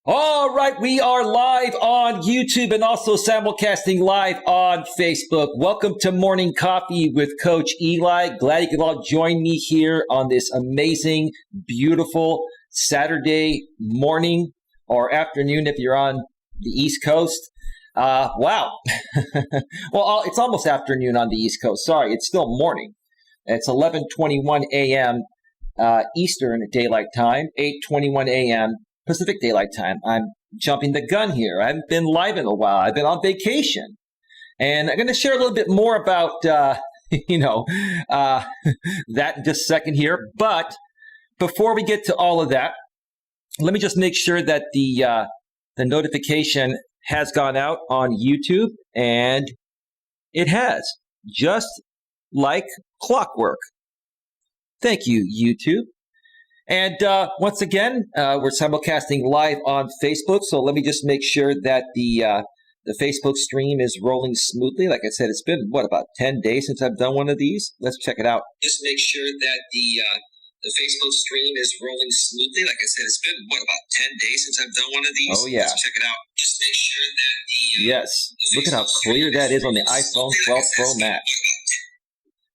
All right, we are live on YouTube and also simulcasting live on Facebook. Welcome to Morning Coffee with Coach Eli. Glad you could all join me here on this amazing, beautiful Saturday morning or afternoon if you're on the East Coast. Wow. Well, it's almost afternoon on the East Coast. Sorry, it's still morning. It's 11:21 a.m. Eastern Daylight Time, 8:21 a.m. Pacific Daylight Time. I'm jumping the gun here. I haven't been live in a while. I've been on vacation. And I'm going to share a little bit more about, that in just a second here. But before we get to all of that, let me just make sure that the notification has gone out on YouTube. And it has, just like clockwork. Thank you, YouTube. And once again, we're simulcasting live on Facebook. So let me just make sure that the Facebook stream is rolling smoothly. Like I said, it's been, about 10 days since I've done one of these? Let's check it out. Just make sure that the Facebook stream is rolling smoothly. Like I said, it's been, about 10 days since I've done one of these? Oh, yeah. Let's check it out. Just make sure that yes. Look at how clear that is on the iPhone 12 Pro Max.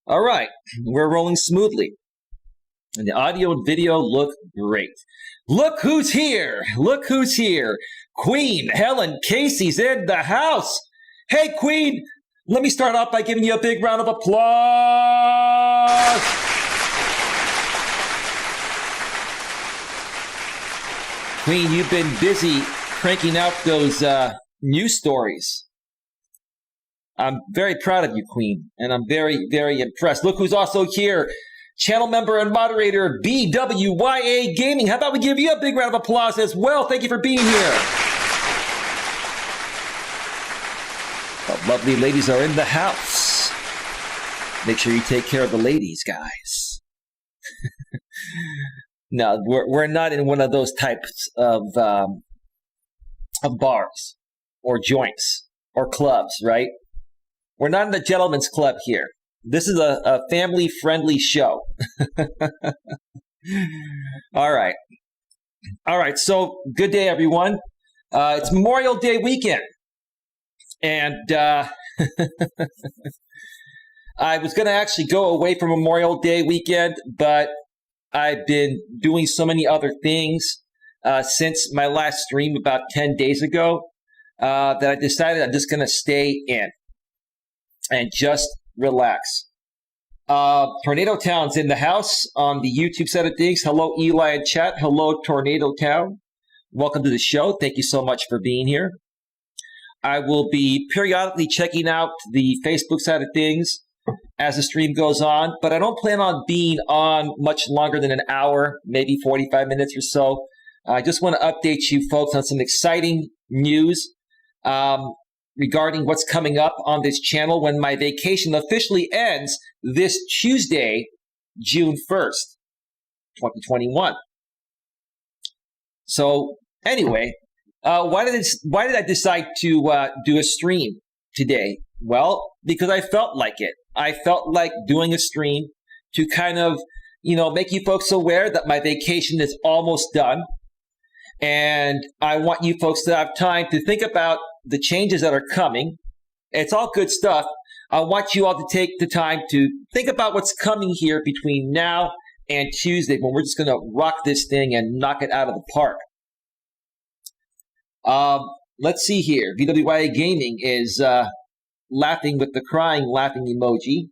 All right. We're rolling smoothly. And the audio and video look great. Look who's here. Look who's here. Queen Helen Casey's in the house. Hey, Queen, let me start off by giving you a big round of applause. Queen, you've been busy cranking out those news stories. I'm very proud of you, Queen, and I'm very, very impressed. Look who's also here. Channel member and moderator, BWYA Gaming. How about we give you a big round of applause as well? Thank you for being here. The lovely ladies are in the house. Make sure you take care of the ladies, guys. No, we're not in one of those types of bars or joints or clubs, right? We're not in the gentleman's club here. This is a family-friendly show. All right. So good day, everyone. It's Memorial Day weekend. And I was going to actually go away for Memorial Day weekend, but I've been doing so many other things since my last stream about 10 days ago that I decided I'm just going to stay in and just relax. Tornado Town's in the house on the YouTube side of things. Hello, Eli and chat. Hello, Tornado Town. Welcome to the show. Thank you so much for being here. I will be periodically checking out the Facebook side of things as the stream goes on, but I don't plan on being on much longer than an hour, maybe 45 minutes or so. I just want to update you folks on some exciting news regarding what's coming up on this channel when my vacation officially ends this Tuesday, June 1st, 2021. So anyway, why did I decide to do a stream today? Well, because I felt like it. I felt like doing a stream to kind of, make you folks aware that my vacation is almost done. And I want you folks to have time to think about the changes that are coming. It's all good stuff. I want you all to take the time to think about what's coming here between now and Tuesday when we're just going to rock this thing and knock it out of the park. Let's see here. BWYA Gaming is laughing with the crying laughing emoji.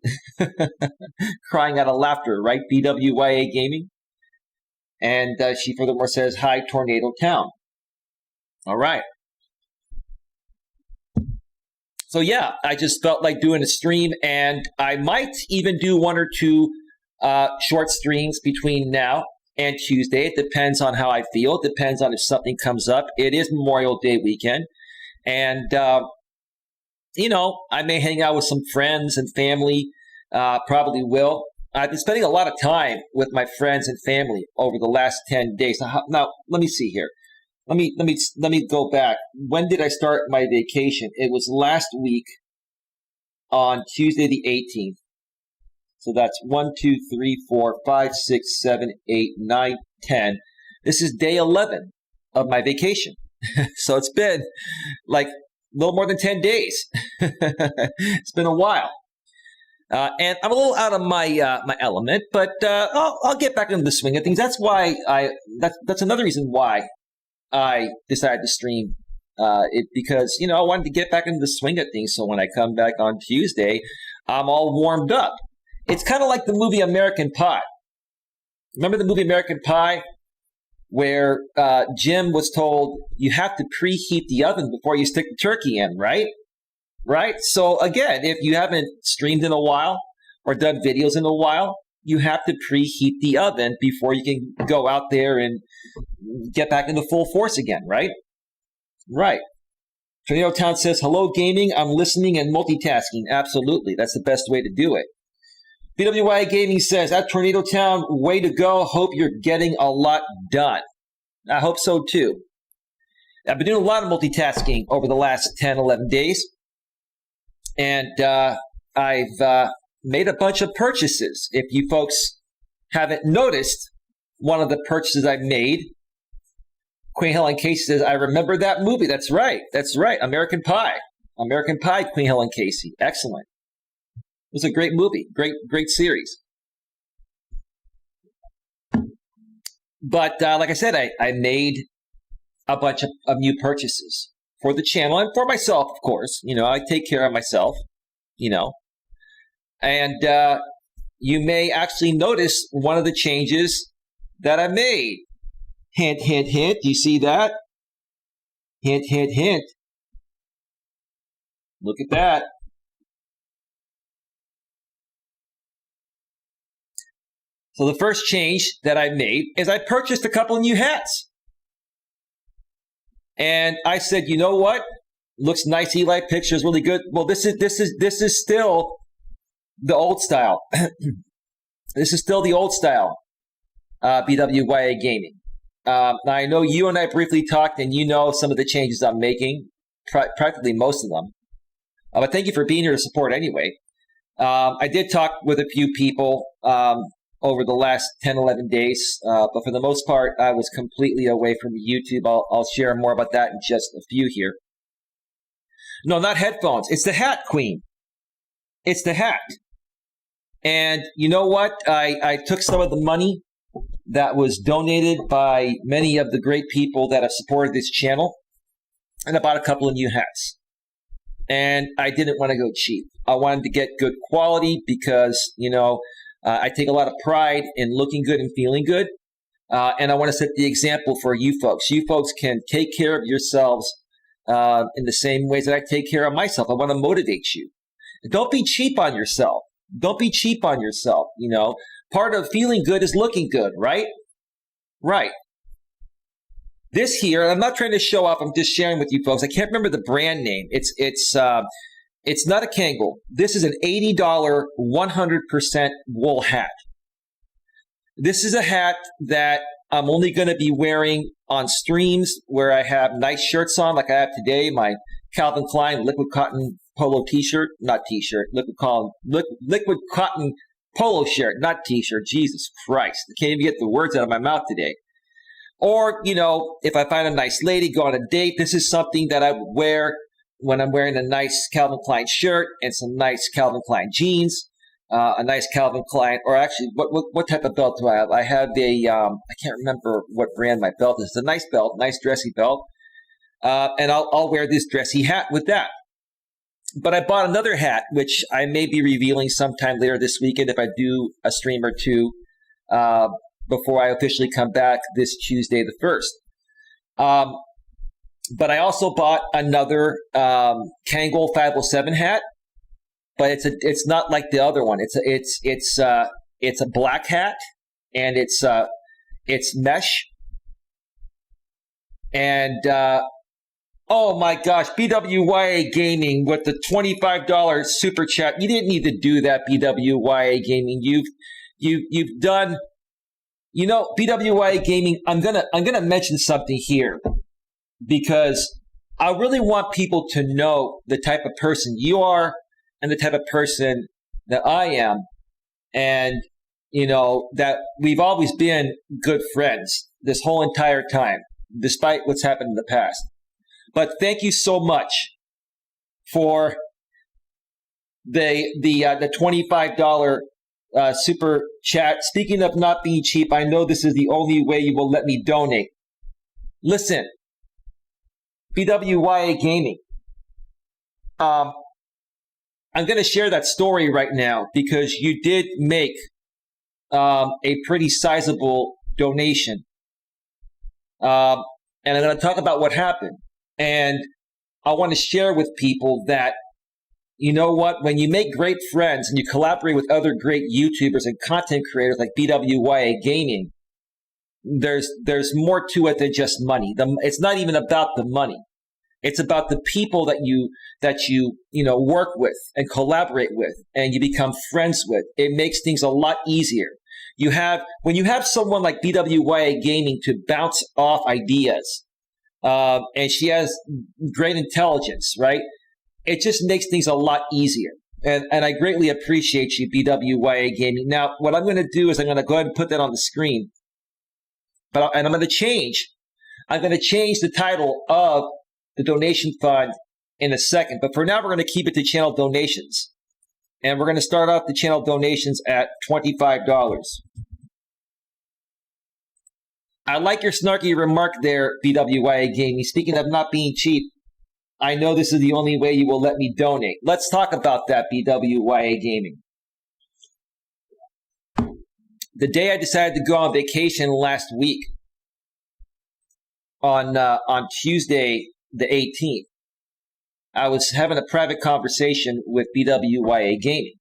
Crying out of laughter, right? BWYA Gaming. And she furthermore says, hi, Tornado Town. All right. So yeah, I just felt like doing a stream, and I might even do one or two short streams between now and Tuesday. It depends on how I feel. It depends on if something comes up. It is Memorial Day weekend, and I may hang out with some friends and family. Probably will. I've been spending a lot of time with my friends and family over the last 10 days. Now let me see here. Let me go back. When did I start my vacation? It was last week on Tuesday the 18th. So that's 1, 2, 3, 4, 5, 6, 7, 8, 9, 10. This is day 11 of my vacation. So it's been like a little more than 10 days. It's been a while. And I'm a little out of my my element, but I'll get back into the swing of things. That's why that's another reason why I decided to stream it, because I wanted to get back into the swing of things. So when I come back on Tuesday, I'm all warmed up. It's kind of like the movie American Pie. Remember the movie American Pie, where Jim was told you have to preheat the oven before you stick the turkey in, right? Right? So again, if you haven't streamed in a while or done videos in a while, you have to preheat the oven before you can go out there and get back into full force again, right? Right. Tornado Town says, hello, gaming. I'm listening and multitasking. Absolutely. That's the best way to do it. BWI Gaming says, at Tornado Town, way to go. Hope you're getting a lot done. I hope so, too. I've been doing a lot of multitasking over the last 10, 11 days. And I've made a bunch of purchases. If you folks haven't noticed, one of the purchases I made, Queen Helen Casey says, I remember that movie. That's right. That's right. American Pie. American Pie, Queen Helen Casey. Excellent. It was a great movie. Great series. But like I said, I made a bunch of new purchases for the channel and for myself, of course. I take care of myself, And you may actually notice one of the changes that I made. Hint, hint, hint. Do you see that? Hint, hint, hint. Look at that. So the first change that I made is I purchased a couple of new hats. And I said, you know what? Looks nice, Eli. Picture's really good. Well, this is still the old style. This is still the old style. BWYA Gaming. I know you and I briefly talked, and some of the changes I'm making, practically most of them. But thank you for being here to support anyway. I did talk with a few people over the last 10, 11 days. But for the most part, I was completely away from YouTube. I'll share more about that in just a few here. No, not headphones. It's the hat, Queen. It's the hat. And you know what? I took some of the money that was donated by many of the great people that have supported this channel, and I bought a couple of new hats. And I didn't want to go cheap. I wanted to get good quality because, I take a lot of pride in looking good and feeling good. And I want to set the example for you folks. You folks can take care of yourselves in the same ways that I take care of myself. I want to motivate you. Don't be cheap on yourself. Don't be cheap on yourself. Part of feeling good is looking good, right? Right. This here, I'm not trying to show off. I'm just sharing with you folks. I can't remember the brand name. It's not a Kangol. This is an $80 100% wool hat. This is a hat that I'm only going to be wearing on streams where I have nice shirts on, like I have today. My Calvin Klein liquid cotton polo t-shirt, not t-shirt, liquid cotton polo shirt, not t-shirt. Jesus Christ. I can't even get the words out of my mouth today. Or, if I find a nice lady, go on a date, this is something that I would wear when I'm wearing a nice Calvin Klein shirt and some nice Calvin Klein jeans, a nice Calvin Klein, or actually, what type of belt do I have? I have I can't remember what brand my belt is. It's a nice belt, nice dressy belt. And I'll wear this dressy hat with that. But I bought another hat, which I may be revealing sometime later this weekend if I do a stream or two before I officially come back this Tuesday the 1st. But I also bought another Kangol 507 hat, but it's not like the other one. It's a black hat, and it's mesh. And oh my gosh, BWYA Gaming with the $25 super chat. You didn't need to do that, BWYA Gaming. You've done. BWYA Gaming. I'm gonna mention something here, because I really want people to know the type of person you are and the type of person that I am. And, that we've always been good friends this whole entire time, despite what's happened in the past. But thank you so much for the $25 super chat. Speaking of not being cheap, I know this is the only way you will let me donate. Listen, BWYA Gaming. I'm going to share that story right now because you did make a pretty sizable donation. And I'm going to talk about what happened. And I want to share with people that, you know what, when you make great friends and you collaborate with other great YouTubers and content creators like BWYA Gaming, there's more to it than just money. It's not even about the money. It's about the people that you work with and collaborate with and you become friends with. It makes things a lot easier. When you have someone like BWYA Gaming to bounce off ideas, and she has great intelligence, right? It just makes things a lot easier. And I greatly appreciate you, BWYA Gaming. Now, what I'm going to do is I'm going to go ahead and put that on the screen. And I'm going to change the title of the donation fund in a second. But for now, we're going to keep it to channel donations. And we're going to start off the channel donations at $25. I like your snarky remark there, BWYA Gaming. Speaking of not being cheap, I know this is the only way you will let me donate. Let's talk about that, BWYA Gaming. The day I decided to go on vacation last week, on Tuesday the 18th, I was having a private conversation with BWYA Gaming.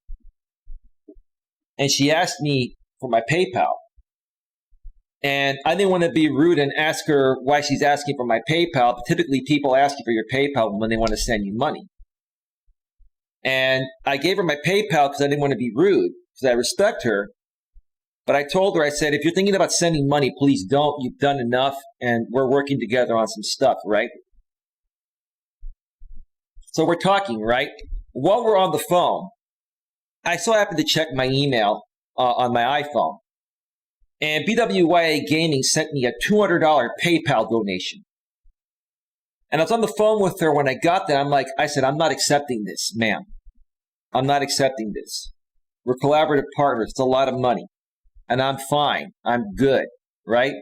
And she asked me for my PayPal. And I didn't want to be rude and ask her why she's asking for my PayPal. But typically, people ask you for your PayPal when they want to send you money. And I gave her my PayPal because I didn't want to be rude, because I respect her. But I told her, I said, if you're thinking about sending money, please don't. You've done enough, and we're working together on some stuff, right? So we're talking, right? While we're on the phone, I so happened to check my email on my iPhone. And BWYA Gaming sent me a $200 PayPal donation. And I was on the phone with her when I got there. I said, I'm not accepting this, ma'am. I'm not accepting this. We're collaborative partners. It's a lot of money. And I'm fine. I'm good, right?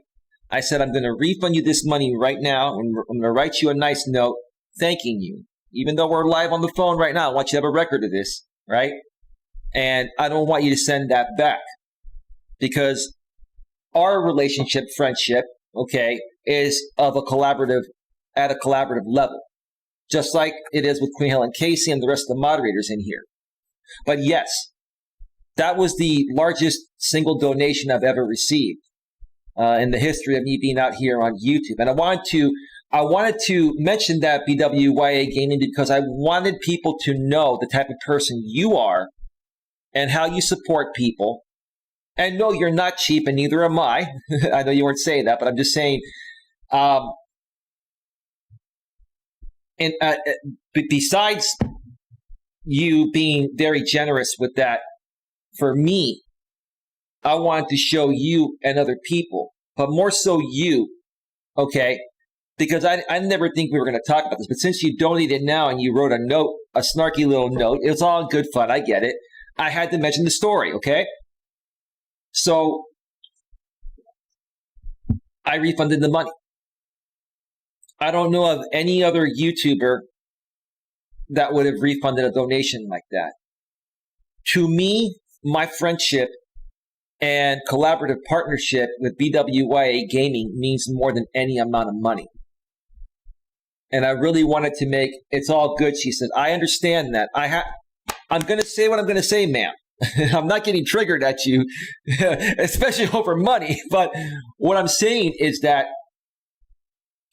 I said, I'm going to refund you this money right now. And I'm going to write you a nice note thanking you. Even though we're live on the phone right now, I want you to have a record of this, right? And I don't want you to send that back. Because our relationship, friendship, okay, is at a collaborative level, just like it is with Queen Helen Casey and the rest of the moderators in here. But yes, that was the largest single donation I've ever received in the history of me being out here on YouTube. And I wanted to mention that, BWYA Gaming, because I wanted people to know the type of person you are and how you support people. And no, you're not cheap, and neither am I. I know you weren't saying that, but I'm just saying. Besides you being very generous with that, for me, I wanted to show you and other people, but more so you, okay? Because I never think we were going to talk about this, but since you donated now and you wrote a note, a snarky little note, it was all in good fun. I get it. I had to mention the story, okay? So I refunded the money. I don't know of any other YouTuber that would have refunded a donation like that. To me, my friendship and collaborative partnership with BWYA Gaming means more than any amount of money. And I really wanted to make, it's all good, she said. I understand that. I'm going to say what I'm going to say, ma'am. I'm not getting triggered at you, especially over money. But what I'm saying is that,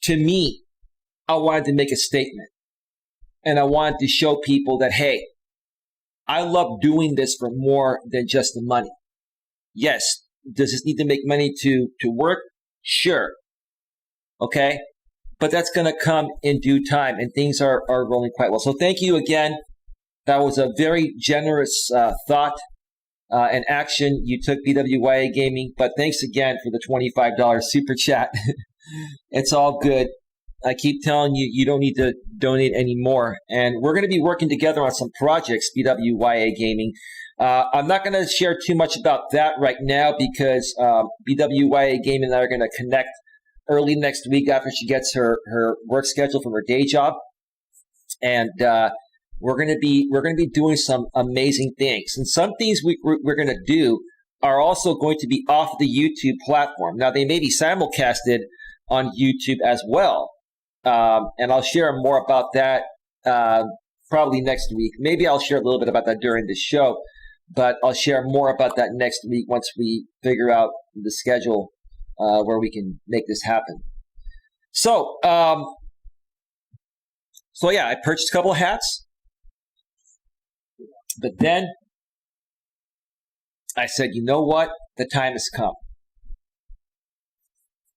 to me, I wanted to make a statement. And I wanted to show people that, hey, I love doing this for more than just the money. Yes, does this need to make money to work? Sure. Okay? But that's going to come in due time, and things are rolling quite well. So thank you again. That was a very generous thought and action you took, BWYA Gaming. But thanks again for the $25 super chat. It's all good. I keep telling you, you don't need to donate anymore. And we're going to be working together on some projects, BWYA Gaming. I'm not going to share too much about that right now because BWYA Gaming and I are going to connect early next week after she gets her work schedule from her day job. And we're going to be doing some amazing things. And some things we're going to do are also going to be off the YouTube platform. Now, they may be simulcasted on YouTube as well. And I'll share more about that probably next week. Maybe I'll share a little bit about that during the show, but I'll share more about that next week once we figure out the schedule where we can make this happen. So yeah, I purchased a couple of hats, but then I said, you know what? The time has come.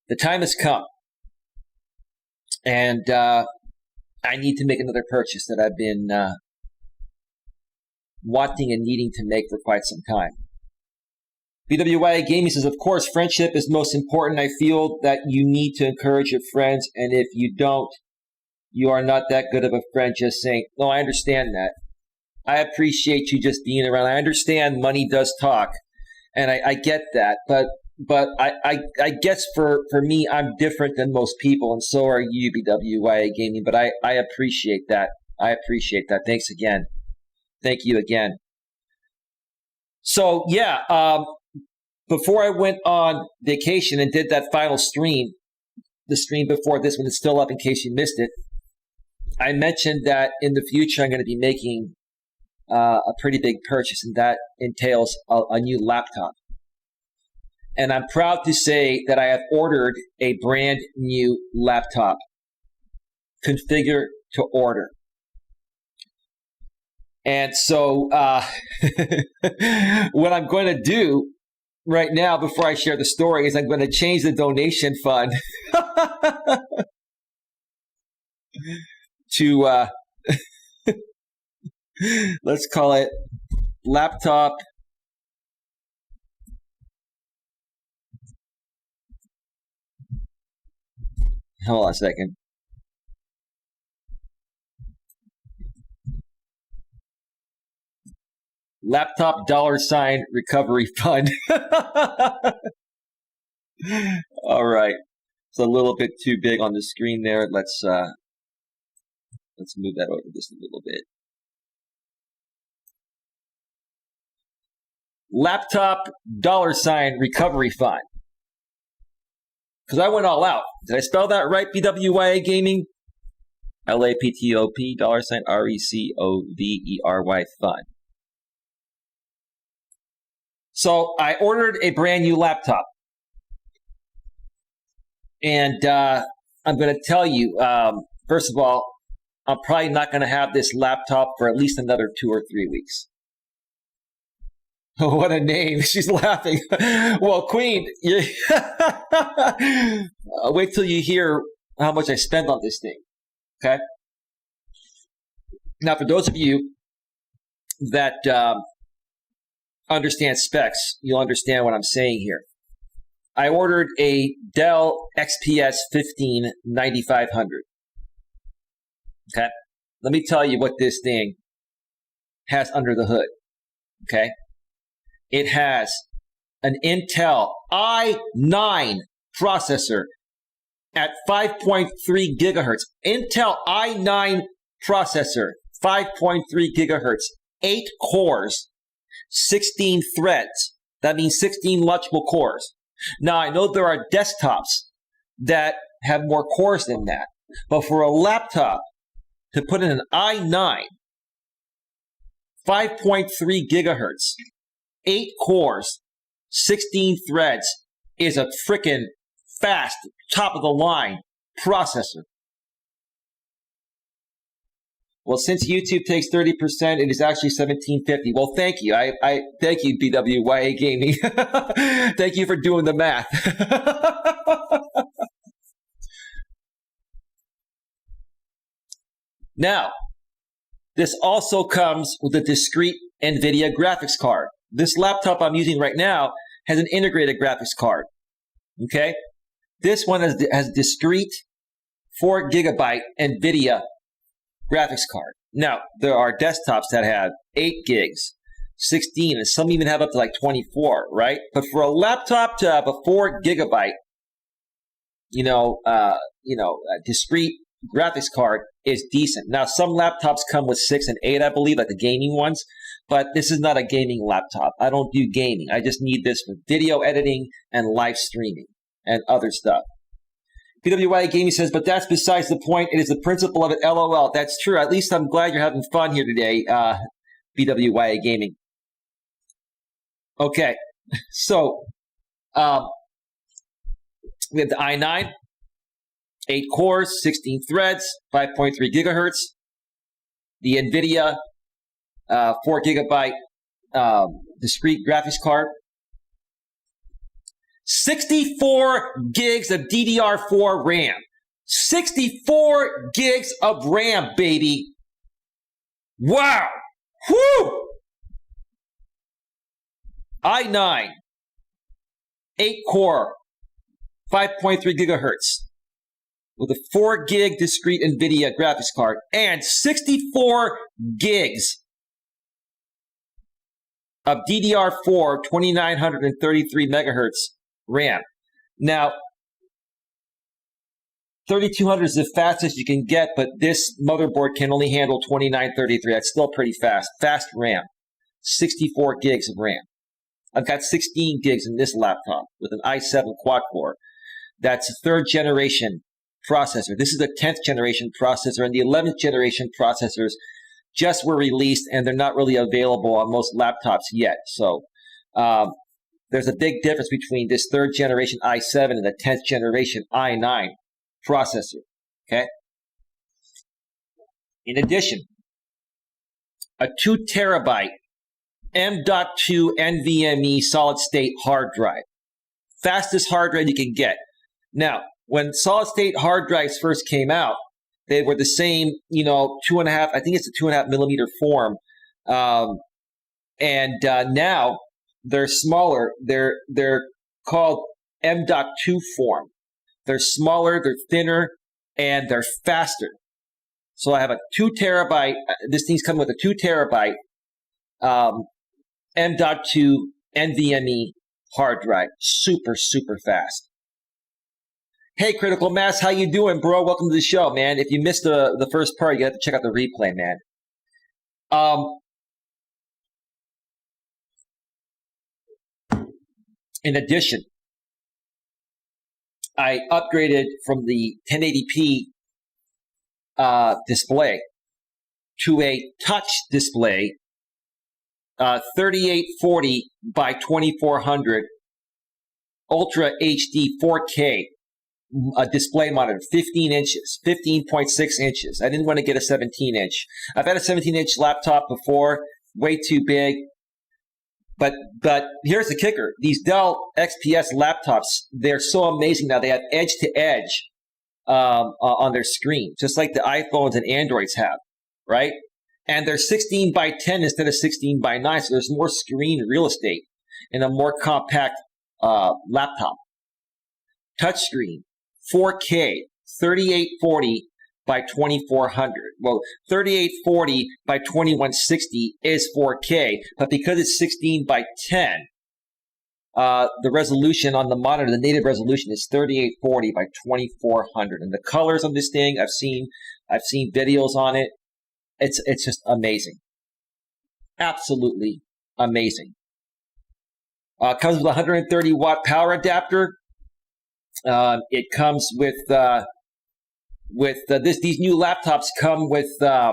The time has come. And I need to make another purchase that I've been wanting and needing to make for quite some time. BWYA Gaming says, of course, friendship is most important. I feel that you need to encourage your friends, and if you don't, you are not that good of a friend. Just saying. No, I understand that. I appreciate you just being around. I understand money does talk, and I get that. But I guess for me, I'm different than most people, and so are you, BWYA Gaming. But I appreciate that. I appreciate that. Thanks again. Thank you again. So, yeah, before I went on vacation and did that final stream, the stream before this one is still up in case you missed it, I mentioned that in the future I'm going to be making a pretty big purchase, and that entails a new laptop. And I'm proud to say that I have ordered a brand new laptop. Configure to order. And so what I'm going to do right now before I share the story is I'm going to change the donation fund to, let's call it laptop hold on a second. Laptop $sign recovery fund. All right. It's a little bit too big on the screen there. Let's move that over just a little bit. Laptop $sign recovery fund. Because I went all out. Did I spell that right? BWYA Gaming? LAPTOP $sign RECOVERY fund. So I ordered a brand new laptop. And I'm going to tell you, first of all, I'm probably not going to have this laptop for at least another 2 or 3 weeks. What a name. She's laughing. Well, Queen, wait till you hear how much I spent on this thing. Okay? Now, for those of you that understand specs, you'll understand what I'm saying here. I ordered a Dell XPS 15 9500. Okay? Let me tell you what this thing has under the hood. Okay? It has an Intel i9 processor at 5.3 gigahertz. Intel i9 processor, 5.3 gigahertz, 8 cores, 16 threads. That means 16 logical cores. Now, I know there are desktops that have more cores than that, but for a laptop to put in an i9, 5.3 gigahertz, 8 cores, 16 threads is a frickin' fast, top-of-the-line processor. Well, since YouTube takes 30%, it is actually $1,750. Well, thank you. I thank you, BWYA Gaming. Thank you for doing the math. Now, this also comes with a discrete NVIDIA graphics card. This laptop I'm using right now has an integrated graphics card. Okay? This one has discrete 4 gigabyte NVIDIA graphics card. Now, there are desktops that have 8 gigs, 16, and some even have up to like 24, right? But for a laptop to have a 4 gigabyte, discrete graphics card is decent. Now, some laptops come with 6 and 8, I believe, like the gaming ones, but this is not a gaming laptop. I don't do gaming. I just need this for video editing and live streaming and other stuff. BWYA Gaming says, but that's besides the point. It is the principle of it. LOL. That's true. At least I'm glad you're having fun here today, BWYA Gaming. Okay. So, we have the i9, 8 cores, 16 threads, 5.3 gigahertz. The NVIDIA 4 gigabyte discrete graphics card. 64 gigs of DDR4 RAM. 64 gigs of RAM, baby. Wow. Whew. i9, 8 core, 5.3 gigahertz with a 4 gig discrete NVIDIA graphics card and 64 gigs of DDR4 2933 megahertz RAM. Now, 3200 is the fastest you can get, but this motherboard can only handle 2933. That's still pretty fast. Fast RAM. 64 gigs of RAM. I've got 16 gigs in this laptop with an i7 quad-core. That's a 3rd generation processor. This is the 10th generation processor, and the 11th generation processors just were released, and they're not really available on most laptops yet. So there's a big difference between this 3rd generation i7 and the 10th generation i9 processor. Okay. In addition, a 2 terabyte M.2 NVMe solid state hard drive. Fastest hard drive you can get. Now, when solid state hard drives first came out, they were the same, 2.5, I think it's a 2.5 millimeter form. And now they're smaller. They're called M.2 form. They're smaller, they're thinner, and they're faster. So I have a 2 terabyte, this thing's coming with a 2 terabyte M.2 NVMe hard drive. Super, super fast. Hey, Critical Mass, how you doing, bro? Welcome to the show, man. If you missed the first part, you have to check out the replay, man. In addition, I upgraded from the 1080p display to a touch display, 3840 by 2400 Ultra HD 4K display monitor, 15 inches, 15.6 inches. I didn't want to get a 17-inch. I've had a 17-inch laptop before, way too big. But here's the kicker. These Dell XPS laptops, they're so amazing now. They have edge-to-edge on their screen, just like the iPhones and Androids have, right? And they're 16 by 10 instead of 16 by 9, so there's more screen real estate in a more compact laptop. Touchscreen, 4K, 3840 by 2400. Well, 3840 by 2160 is 4K, but because it's 16 by 10, the resolution on the monitor, the native resolution is 3840 by 2400. And the colors on this thing, I've seen videos on it. It's just amazing. Absolutely amazing. Comes with a 130 watt power adapter. It comes with these new laptops come with their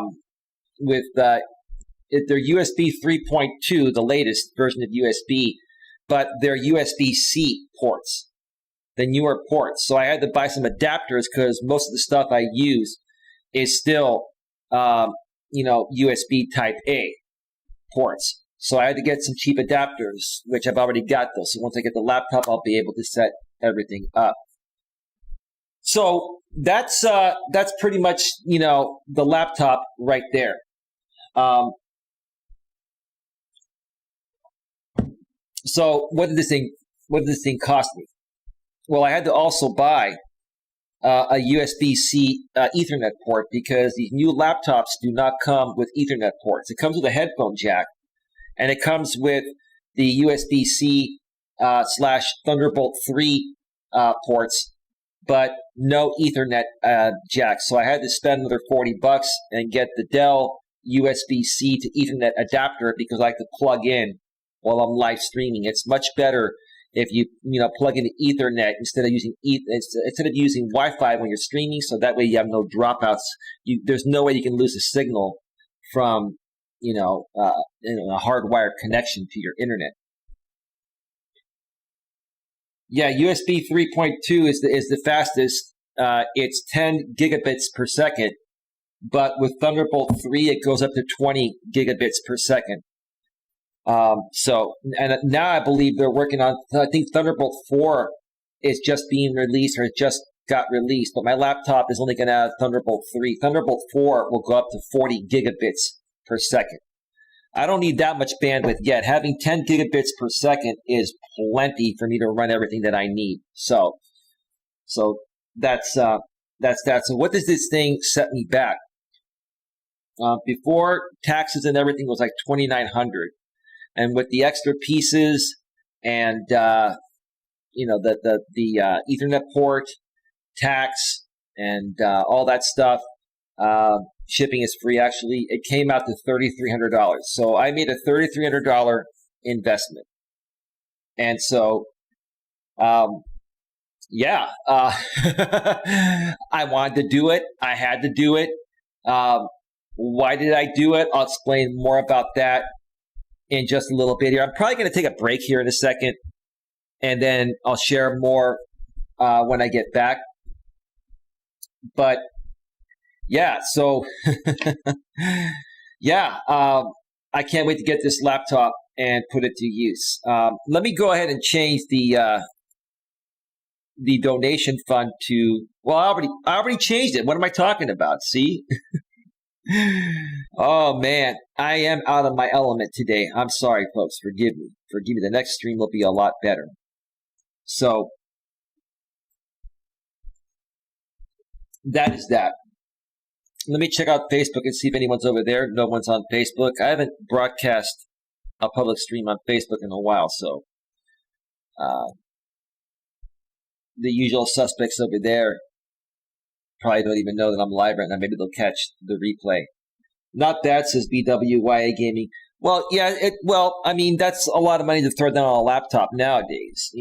USB 3.2, the latest version of USB, but they're USB-C ports, the newer ports. So I had to buy some adapters because most of the stuff I use is still USB Type A ports. So I had to get some cheap adapters, which I've already got those. So once I get the laptop, I'll be able to set everything up. So that's pretty much, the laptop right there. So what did this thing cost me? Well, I had to also buy a USB-C Ethernet port because these new laptops do not come with Ethernet ports. It comes with a headphone jack, and it comes with the USB-C slash Thunderbolt 3 ports, but no Ethernet jack. So I had to spend another $40 and get the Dell USB-C to Ethernet adapter because I like to plug in while I'm live streaming. It's much better if you plug in Ethernet instead of using Wi-Fi when you're streaming, so that way you have no dropouts. There's no way you can lose a signal from a hardwired connection to your internet. Yeah, USB 3.2 is the fastest. It's 10 gigabits per second, but with Thunderbolt 3 it goes up to 20 gigabits per second. And now I believe they're working on, I think Thunderbolt 4 is just being released or just got released, but my laptop is only going to have Thunderbolt 3. Thunderbolt 4 will go up to 40 gigabits per second. I don't need that much bandwidth yet. Having 10 gigabits per second is plenty for me to run everything that I need. So that's that. So what does this thing set me back? Before taxes and everything was like $2,900. And with the extra pieces and the Ethernet port, tax, and all that stuff, shipping is free. Actually, it came out to $3,300. So I made a $3,300 investment, and so I wanted to do it. I had to do it. Why did I do it? I'll explain more about that in just a little bit here. I'm probably going to take a break here in a second, and then I'll share more when I get back. But yeah, so I can't wait to get this laptop and put it to use. Let me go ahead and change the donation fund to, well, I already changed it. What am I talking about? See? Oh man, I am out of my element today. I'm sorry, folks. Forgive me. The next stream will be a lot better. So that is that. Let me check out Facebook and see if anyone's over there. No one's on Facebook. I haven't broadcast a public stream on Facebook in a while, so the usual suspects over there probably don't even know that I'm live right now. Maybe they'll catch the replay. Not bad, says BWYA Gaming. Well, yeah, I mean, that's a lot of money to throw down on a laptop nowadays.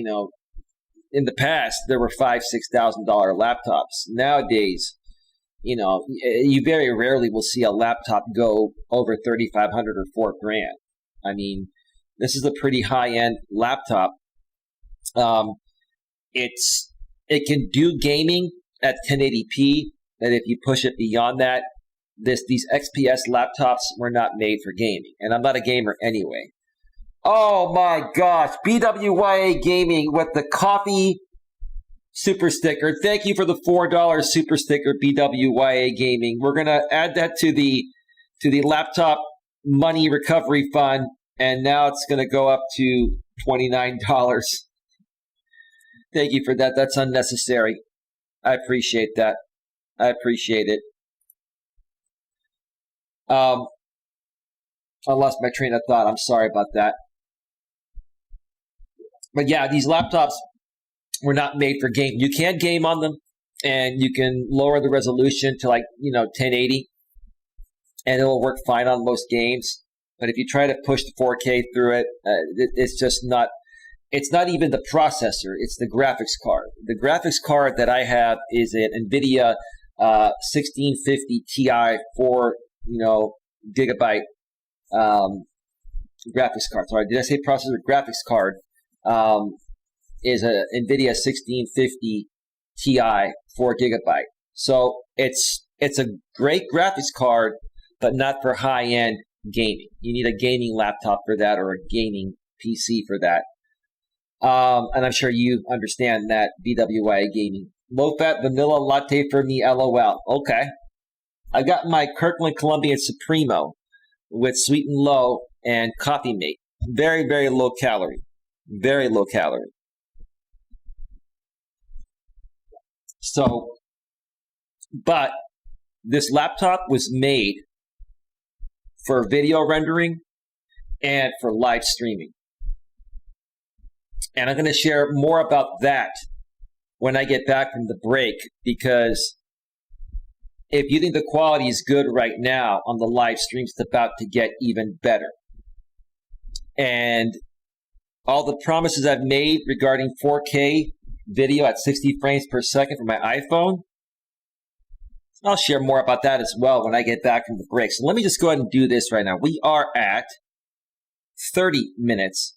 In the past, there were $5,000, $6,000 laptops. Nowadays, you very rarely will see a laptop go over $3,500 or $4,000. I mean, this is a pretty high-end laptop. It can do gaming at 1080p, and if you push it beyond that, these XPS laptops were not made for gaming, and I'm not a gamer anyway. Oh my gosh, BWYA Gaming with the coffee super sticker. Thank you for the $4 super sticker, BWYA Gaming. We're gonna add that to the laptop money recovery fund, and now it's gonna go up to $29. Thank you for that. That's unnecessary. I appreciate that. I appreciate it. I lost my train of thought. I'm sorry about that. But yeah, these laptops were not made for game. You can game on them, and you can lower the resolution to 1080, and it will work fine on most games. But if you try to push the 4K through it, it's just not. It's not even the processor, it's the graphics card. The graphics card that I have is an NVIDIA 1650 Ti 4 gigabyte graphics card. Sorry, did I say processor? Graphics card is a NVIDIA 1650 Ti 4 gigabyte. So it's a great graphics card, but not for high-end gaming. You need a gaming laptop for that or a gaming PC for that. And I'm sure you understand that, BWI Gaming. Low-fat vanilla latte for me, LOL. Okay. I got my Kirkland Colombian Supremo with sweet and low and coffee mate. Very, very low calorie. Very low calorie. So But this laptop was made for video rendering and for live streaming. And I'm going to share more about that when I get back from the break, because if you think the quality is good right now on the live streams, it's about to get even better. And all the promises I've made regarding 4K video at 60 frames per second for my iPhone, I'll share more about that as well when I get back from the break. So let me just go ahead and do this right now. We are at 30 minutes.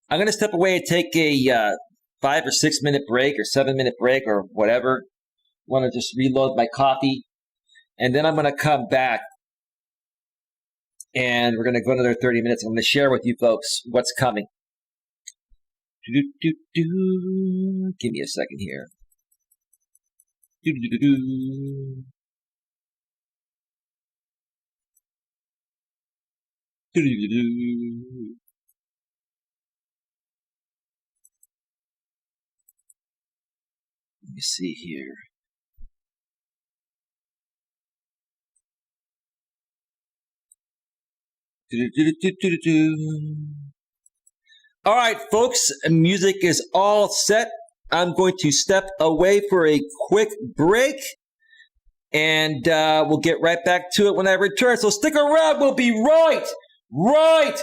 I'm going to step away and take a 5 or 6 minute break or 7 minute break or whatever. I want to just reload my coffee. And then I'm going to come back and we're going to go another 30 minutes. I'm going to share with you folks what's coming. Give me a second here. Let me see here. All right, folks, music is all set. I'm going to step away for a quick break, and we'll get right back to it when I return. So stick around. We'll be right back.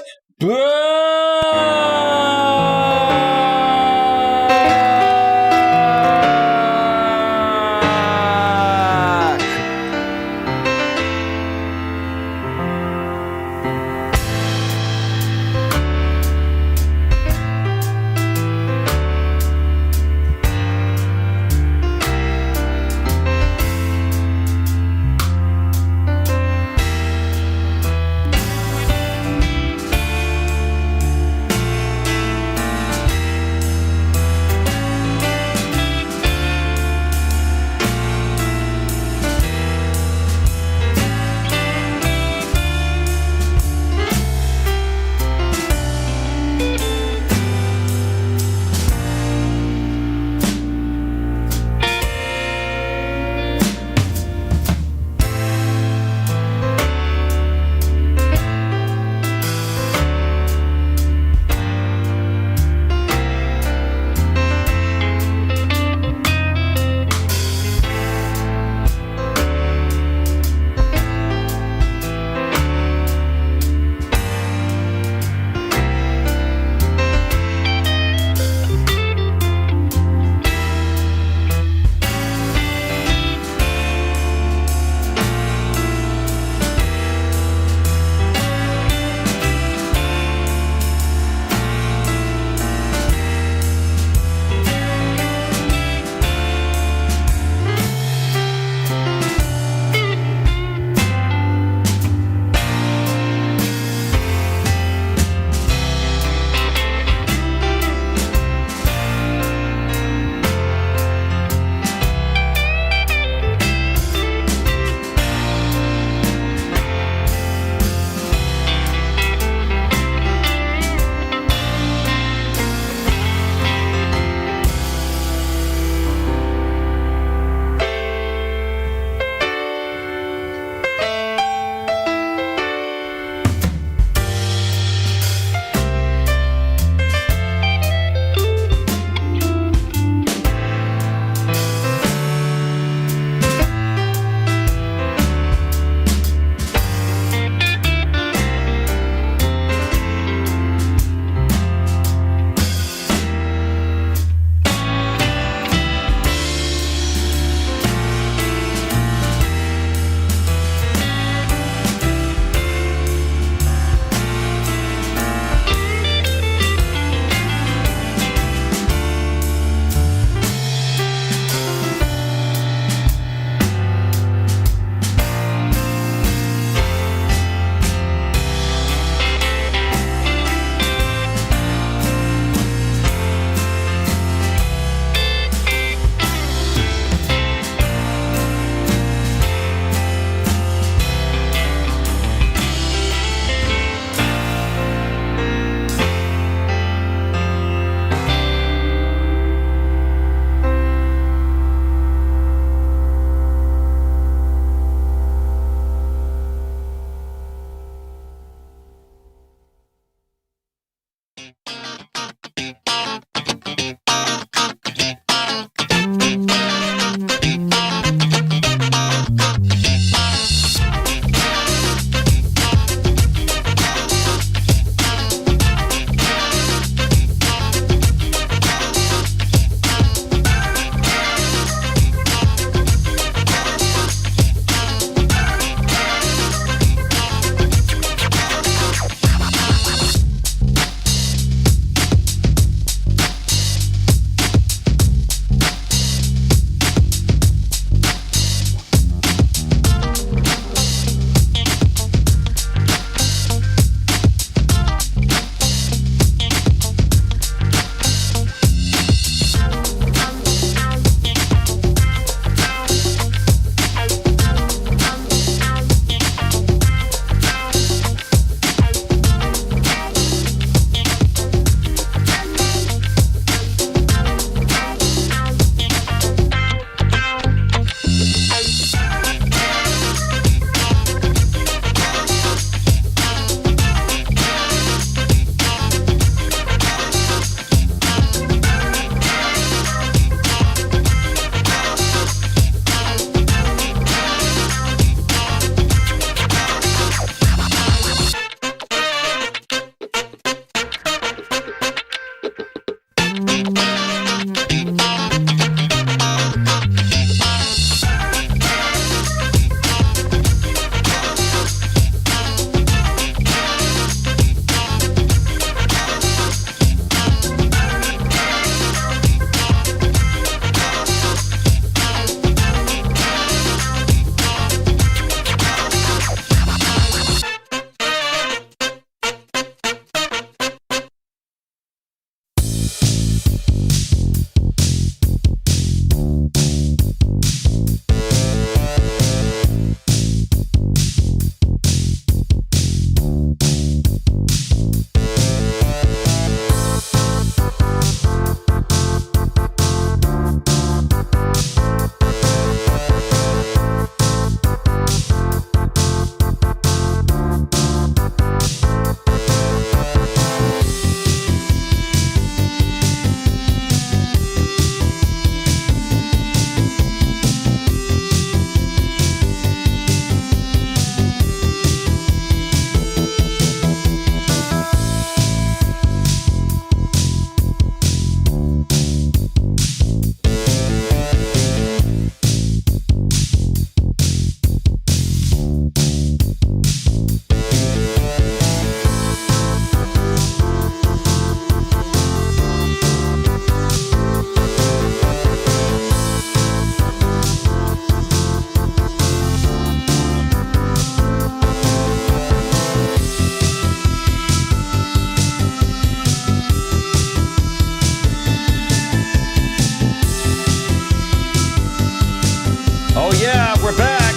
We're back.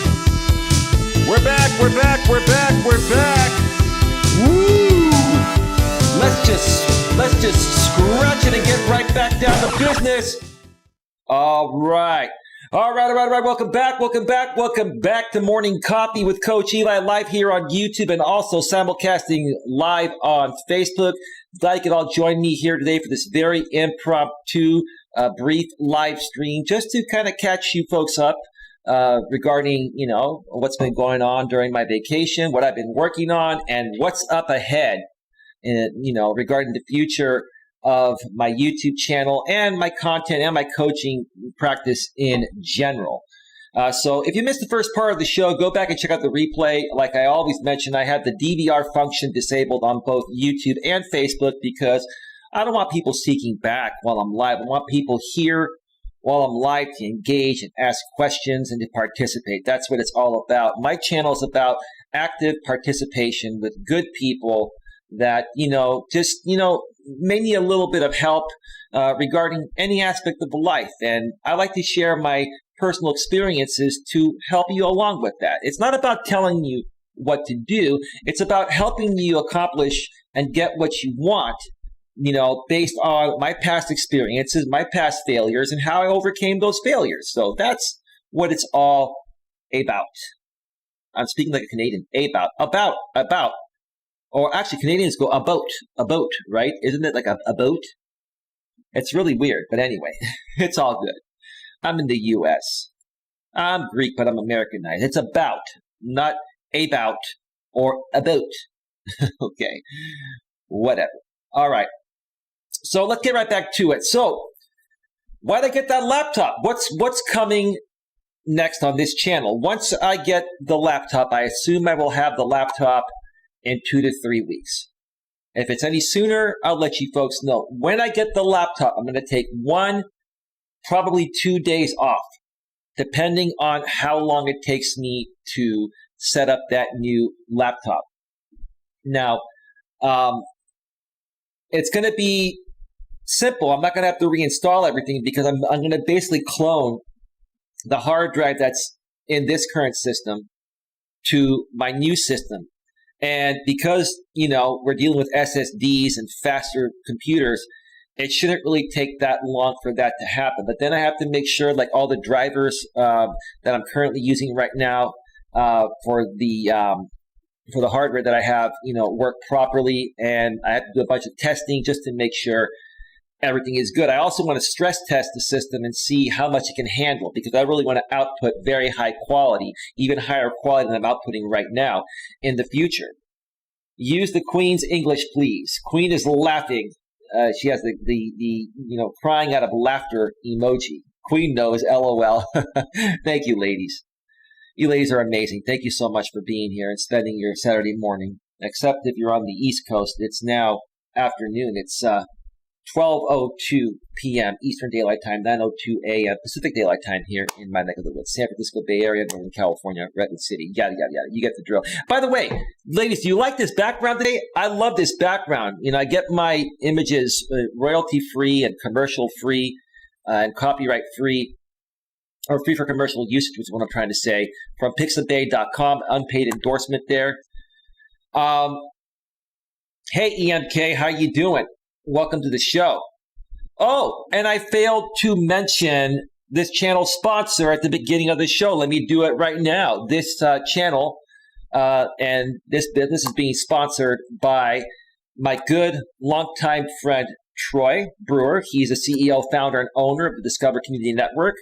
We're back. We're back. We're back. We're back. Woo! Let's just scratch it and get right back down to business. All right. All right. Welcome back to Morning Coffee with Coach Eli, live here on YouTube and also simulcasting live on Facebook. Glad you could all join me here today for this very impromptu, brief live stream, just to kind of catch you folks up regarding, what's been going on during my vacation, what I've been working on, and what's up ahead, regarding the future of my YouTube channel and my content and my coaching practice in general. So if you missed the first part of the show, go back and check out the replay. Like I always mention, I have the DVR function disabled on both YouTube and Facebook because I don't want people seeking back while I'm live. I want people here while I'm live to engage and ask questions and to participate. That's what it's all about. My channel is about active participation with good people that, may need a little bit of help regarding any aspect of life. And I like to share my personal experiences to help you along with that. It's not about telling you what to do. It's about helping you accomplish and get what you want, based on my past experiences, my past failures, and how I overcame those failures. So that's what it's all about. I'm speaking like a Canadian. About. Or actually, Canadians go a boat, right? Isn't it like a boat? It's really weird, but anyway, it's all good. I'm in the U.S. I'm Greek, but I'm Americanized. It's about, not about or a boat. Okay, whatever. All right. So let's get right back to it. So why did I get that laptop? What's coming next on this channel? Once I get the laptop, I assume I will have the laptop in 2 to 3 weeks. If it's any sooner, I'll let you folks know. When I get the laptop, I'm going to take 1, probably 2 days off, depending on how long it takes me to set up that new laptop. Now, it's going to be simple. I'm not going to have to reinstall everything because I'm going to basically clone the hard drive that's in this current system to my new system. And because, we're dealing with SSDs and faster computers, it shouldn't really take that long for that to happen. But then I have to make sure like all the drivers that I'm currently using right now for the hardware that I have, work properly. And I have to do a bunch of testing just to make sure everything is good. I also want to stress test the system and see how much it can handle because I really want to output very high quality, even higher quality than I'm outputting right now in the future. Use the Queen's English, please. Queen is laughing. She has the crying out of laughter emoji. Queen knows, LOL. Thank you, ladies. You ladies are amazing. Thank you so much for being here and spending your Saturday morning. Except if you're on the East Coast, it's now afternoon. It's 12:02 p.m. Eastern Daylight Time, 9:02 a.m. Pacific Daylight Time here in my neck of the woods, San Francisco Bay Area, Northern California, Redwood City, yada, yada, yada. You get the drill. By the way, ladies, do you like this background today? I love this background. I get my images royalty-free and commercial-free and copyright-free or free for commercial usage, which is what I'm trying to say, from pixabay.com, unpaid endorsement there. Hey, EMK, how you doing? Welcome to the show. Oh, and I failed to mention this channel sponsor at the beginning of the show. Let me do it right now. This channel and this business is being sponsored by my good longtime friend, Troy Brewer. He's a CEO, founder, and owner of the Discover Community Network.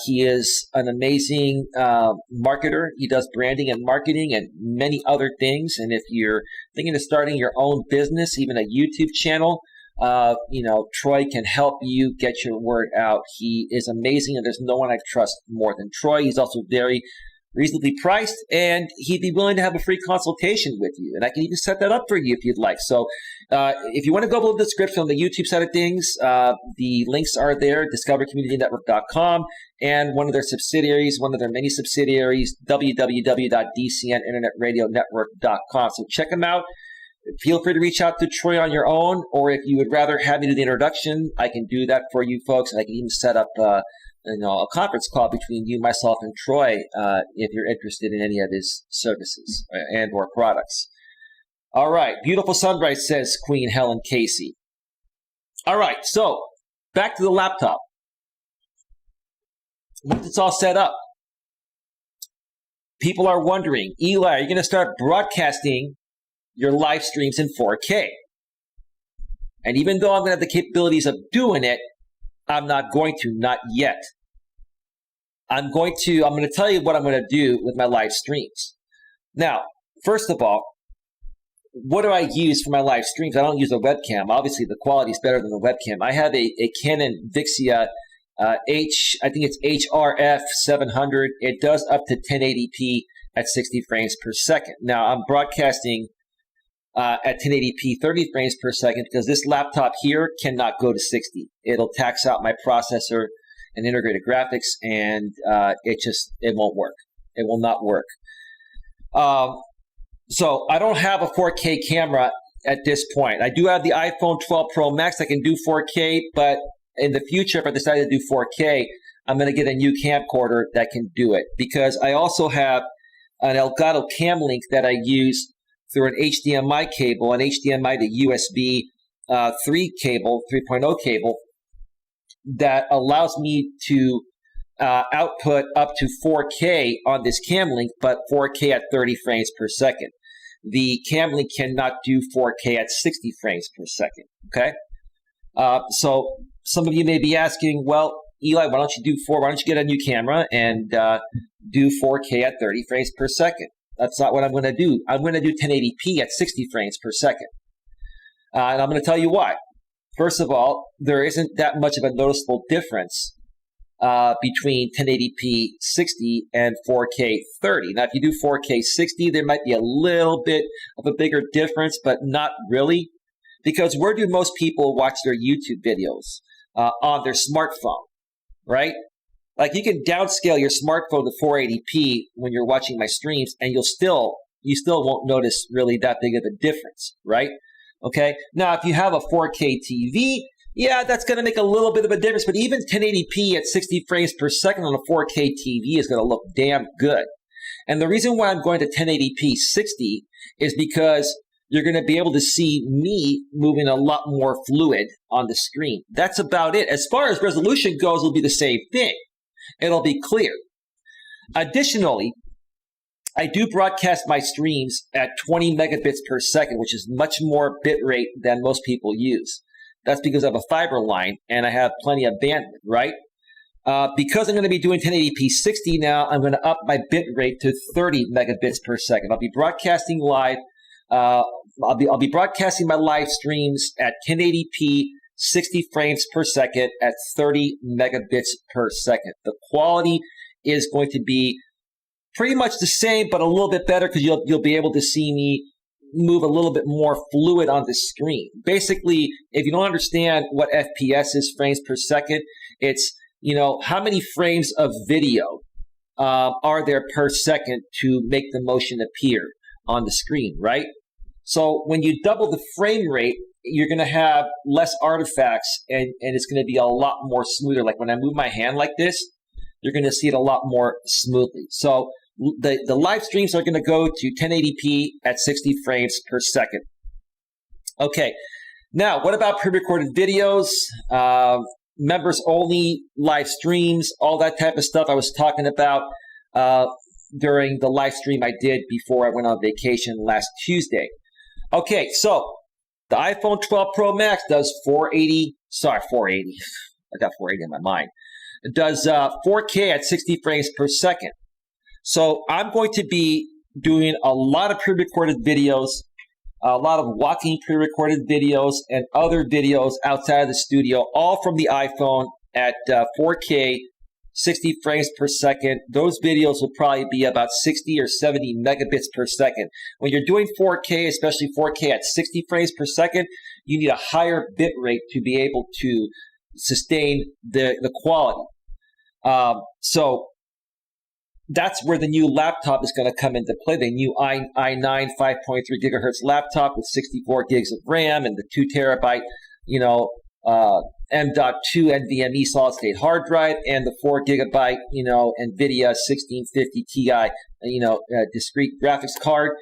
He is an amazing marketer. He does branding and marketing and many other things. And if you're thinking of starting your own business, even a YouTube channel, Troy can help you get your word out. He is amazing, and there's no one I trust more than Troy. He's also very reasonably priced, and he'd be willing to have a free consultation with you. And I can even set that up for you if you'd like. So if you want to go below the description on the YouTube side of things, the links are there, discovercommunitynetwork.com, and one of their subsidiaries, one of their many subsidiaries, www.dcninternetradionetwork.com. So check them out. Feel free to reach out to Troy on your own, or if you would rather have me do the introduction, I can do that for you folks, and I can even set up a conference call between you, myself, and Troy if you're interested in any of his services and or products. All right. Beautiful sunrise, says Queen Helen Casey. All right. So back to the laptop. Once it's all set up, people are wondering, Eli, are you going to start broadcasting your live streams in 4K? And even though I'm going to have the capabilities of doing it, I'm not going to, not yet. I'm going to tell you what I'm going to do with my live streams. Now, first of all, what do I use for my live streams? I don't use a webcam. Obviously, the quality is better than the webcam. I have a Canon Vixia I think it's HRF 700. It does up to 1080p at 60 frames per second. Now, I'm broadcasting at 1080p 30 frames per second because this laptop here cannot go to 60. It'll tax out my processor and integrated graphics, and it won't work. It will not work. So I don't have a 4K camera at this point. I do have the iPhone 12 Pro Max that can do 4K, but in the future, if I decide to do 4K, I'm going to get a new camcorder that can do it, because I also have an Elgato Cam Link that I use through an HDMI cable, an HDMI to USB 3 cable, 3.0 cable, that allows me to output up to 4K on this Cam Link, but 4K at 30 frames per second. The Cam Link cannot do 4K at 60 frames per second, okay? So some of you may be asking, well, Eli, why don't you get a new camera and do 4K at 30 frames per second? That's not what I'm going to do. I'm going to do 1080p at 60 frames per second. And I'm going to tell you why. First of all, there isn't that much of a noticeable difference between 1080p 60 and 4K 30. Now, if you do 4K 60, there might be a little bit of a bigger difference, but not really. Because where do most people watch their YouTube videos? On their smartphone, right? Like, you can downscale your smartphone to 480p when you're watching my streams, and you still won't notice really that big of a difference, right? Okay. Now, if you have a 4K TV, yeah, that's going to make a little bit of a difference, but even 1080p at 60 frames per second on a 4K TV is going to look damn good. And the reason why I'm going to 1080p 60 is because you're going to be able to see me moving a lot more fluid on the screen. That's about it. As far as resolution goes, it'll be the same thing. It'll be clear. Additionally, I do broadcast my streams at 20 megabits per second, which is much more bit rate than most people use. That's because I have a fiber line and I have plenty of bandwidth, right? Because I'm going to be doing 1080p 60 now, I'm going to up my bit rate to 30 megabits per second. I'll be broadcasting live. I'll be broadcasting my live streams at 1080p 60 frames per second at 30 megabits per second. The quality is going to be pretty much the same, but a little bit better because you'll be able to see me move a little bit more fluid on the screen. Basically, if you don't understand what FPS is, frames per second, it's, how many frames of video are there per second to make the motion appear on the screen, right? So when you double the frame rate, you're going to have less artifacts, and it's going to be a lot more smoother. Like when I move my hand like this, you're going to see it a lot more smoothly. So the live streams are going to go to 1080p at 60 frames per second. Okay, now what about pre-recorded videos, members only live streams, all that type of stuff I was talking about during the live stream I did before I went on vacation last Tuesday. Okay, so the iPhone 12 Pro Max does 480. I got 480 in my mind. It does 4K at 60 frames per second. So I'm going to be doing a lot of pre-recorded videos, a lot of walking pre-recorded videos, and other videos outside of the studio, all from the iPhone at 4K, 60 frames per second. Those videos will probably be about 60 or 70 megabits per second. When you're doing 4K, especially 4K at 60 frames per second, you need a higher bit rate to be able to sustain the quality. So that's where the new laptop is going to come into play. The new i9 5.3 gigahertz laptop with 64 gigs of RAM and the 2 terabyte, M.2 NVMe solid state hard drive and the 4 gigabyte, NVIDIA 1650 Ti, discrete graphics card.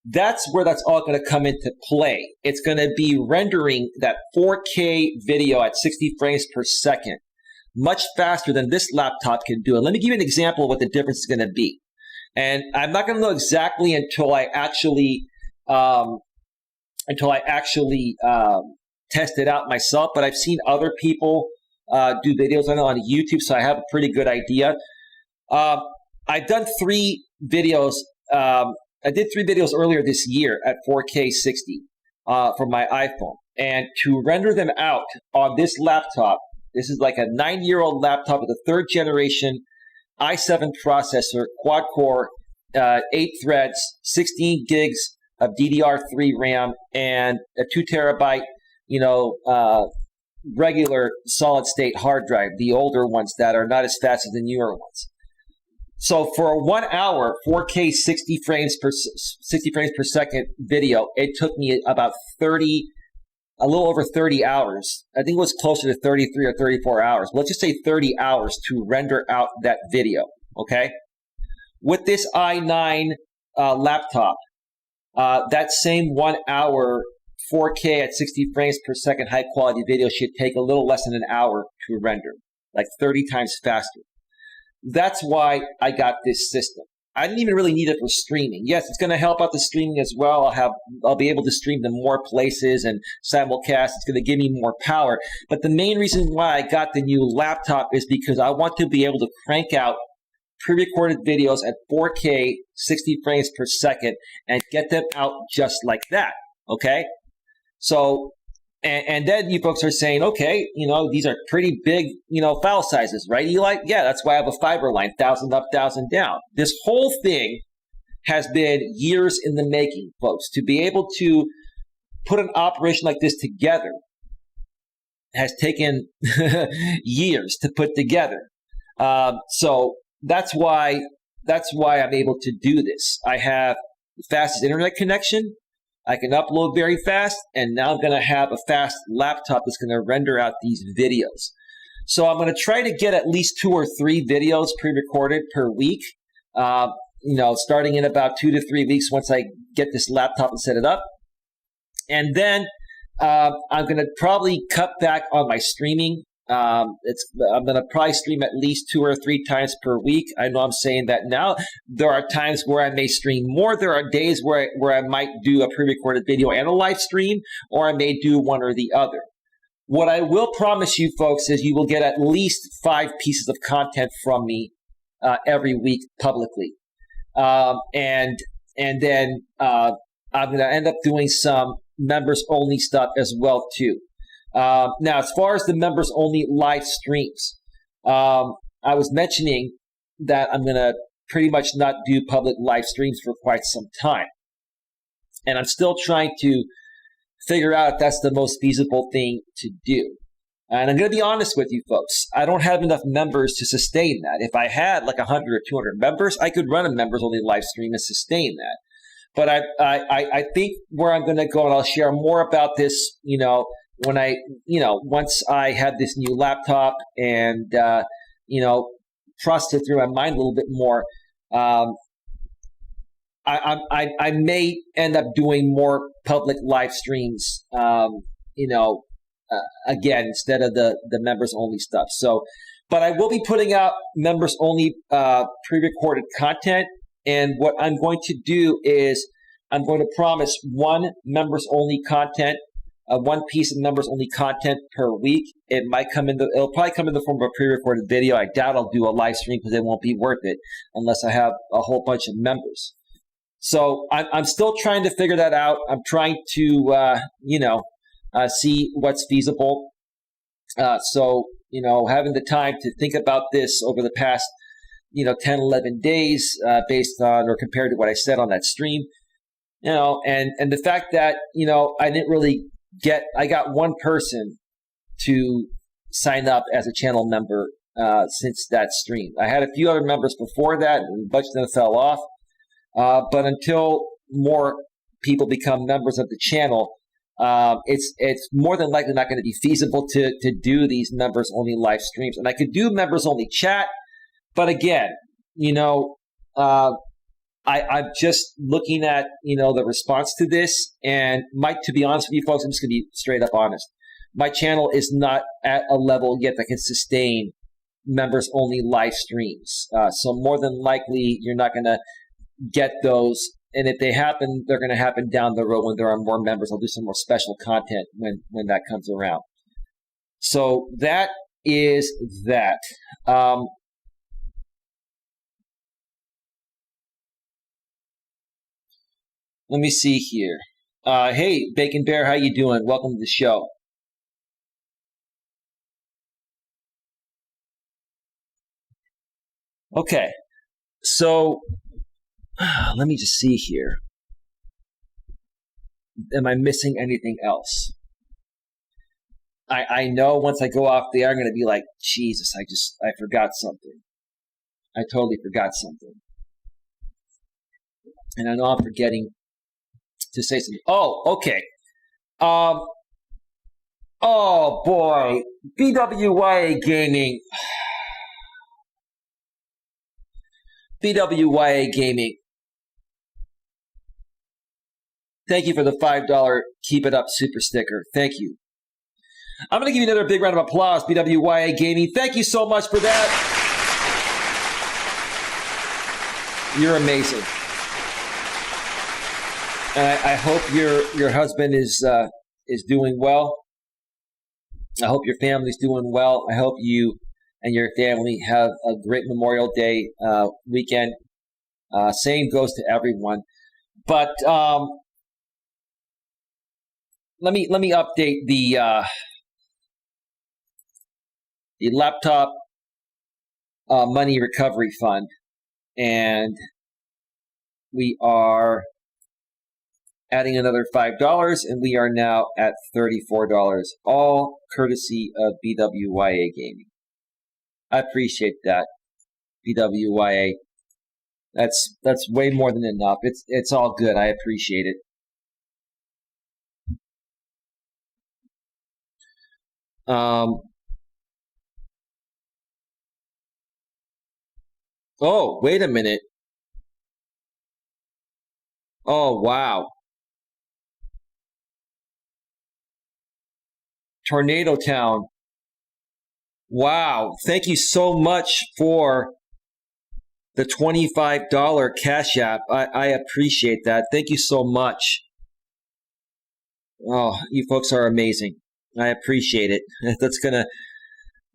That's where that's all going to come into play. It's going to be rendering that 4K video at 60 frames per second much faster than this laptop can do. And let me give you an example of what the difference is going to be. And I'm not going to know exactly until I actually test it out myself. But I've seen other people do videos on YouTube, so I have a pretty good idea. I've done 3 videos. I did 3 videos earlier this year at 4K 60 for my iPhone. And to render them out on this laptop, this is like a 9-year-old laptop with a 3rd generation i7 processor, quad-core, 8 threads, 16 gigs of DDR3 RAM, and a 2 terabyte, regular solid-state hard drive, the older ones that are not as fast as the newer ones. So for a 1 hour, 4K 60 frames per second video, it took me about a little over 30 hours. I think it was closer to 33 or 34 hours. Let's just say 30 hours to render out that video, okay? With this i9 laptop, that same 1 hour 4K at 60 frames per second high quality video should take a little less than an hour to render, like 30 times faster. That's why I got this system. I didn't even really need it for streaming. Yes, it's going to help out the streaming as well. I'll be able to stream to more places and simulcast. It's going to give me more power. But the main reason why I got the new laptop is because I want to be able to crank out pre-recorded videos at 4K 60 frames per second and get them out just like that. Okay? So, and then you folks are saying, okay, these are pretty big, file sizes, right, Eli? Yeah, that's why I have a fiber line, 1,000 up, 1,000 down. This whole thing has been years in the making, folks. To be able to put an operation like this together has taken years to put together. So that's why I'm able to do this. I have the fastest internet connection. I can upload very fast, and now I'm going to have a fast laptop that's going to render out these videos. So I'm going to try to get at least 2 or 3 videos pre-recorded per week, starting in about 2 to 3 weeks once I get this laptop and set it up. And then I'm going to probably cut back on my streaming. I'm going to probably stream at least 2 or 3 times per week. I know I'm saying that now. There are times where I may stream more. There are days where I might do a pre-recorded video and a live stream, or I may do one or the other. What I will promise you folks is you will get at least 5 pieces of content from me every week publicly. And then I'm going to end up doing some members only stuff as well too. Now, as far as the members only live streams, I was mentioning that I'm going to pretty much not do public live streams for quite some time. And I'm still trying to figure out if that's the most feasible thing to do. And I'm going to be honest with you folks. I don't have enough members to sustain that. If I had like 100 or 200 members, I could run a members only live stream and sustain that. But I think where I'm going to go, and I'll share more about this, when once I have this new laptop and, process it through my mind a little bit more, I may end up doing more public live streams, again, instead of the members only stuff. So, but I will be putting out members only pre-recorded content. And what I'm going to do is I'm going to promise 1 members only content, 1 piece of members only content per week. It'll probably come in the form of a pre-recorded video. I doubt I'll do a live stream because it won't be worth it unless I have a whole bunch of members. So I'm still trying to figure that out. I'm trying to, see what's feasible. So, having the time to think about this over the past, 10, 11 days, based on or compared to what I said on that stream, and the fact that, I didn't really I got 1 person to sign up as a channel member since that stream. I had a few other members before that, and a bunch of them fell off. But until more people become members of the channel, It's more than likely not going to be feasible to do these members only live streams. And I could do members only chat, but again, I'm just looking at the response to this, and Mike, to be honest with you folks, I'm just going to be straight up honest. My channel is not at a level yet that can sustain members only live streams. So more than likely, you're not going to get those. And if they happen, they're going to happen down the road when there are more members. I'll do some more special content when that comes around. So that is that. Let me see here. Hey, Bacon Bear, how you doing? Welcome to the show. Okay, so let me just see here. Am I missing anything else? I know once I go off the air, I'm going to be like, Jesus, I forgot something. I totally forgot something. And I know I'm forgetting to say something. Oh, okay. Oh, boy. BWYA Gaming. BWYA Gaming. Thank you for the $5 Keep It Up super sticker. Thank you. I'm going to give you another big round of applause, BWYA Gaming. Thank you so much for that. You're amazing. And I hope your husband is doing well. I hope your family's doing well. I hope you and your family have a great Memorial Day weekend. Same goes to everyone. But let me update the laptop money recovery fund, and we are adding another $5, and we are now at $34, all courtesy of BWYA Gaming. I appreciate that, BWYA. That's way more than enough. It's all good. I appreciate it. Oh, wait a minute. Oh, wow. Tornado Town. Wow. Thank you so much for the $25 Cash App. I appreciate that. Thank you so much. Oh, you folks are amazing. I appreciate it.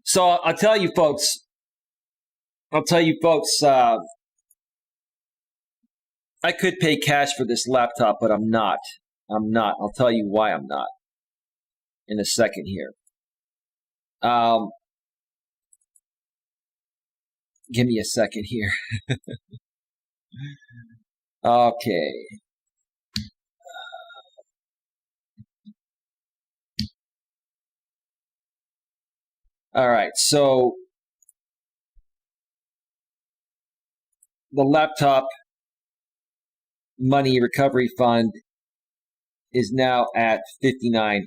So I'll tell you folks, I could pay cash for this laptop, but I'm not. I'll tell you why I'm not in a second here. Give me a second here. Okay. All right, so the laptop money recovery fund is now at $59.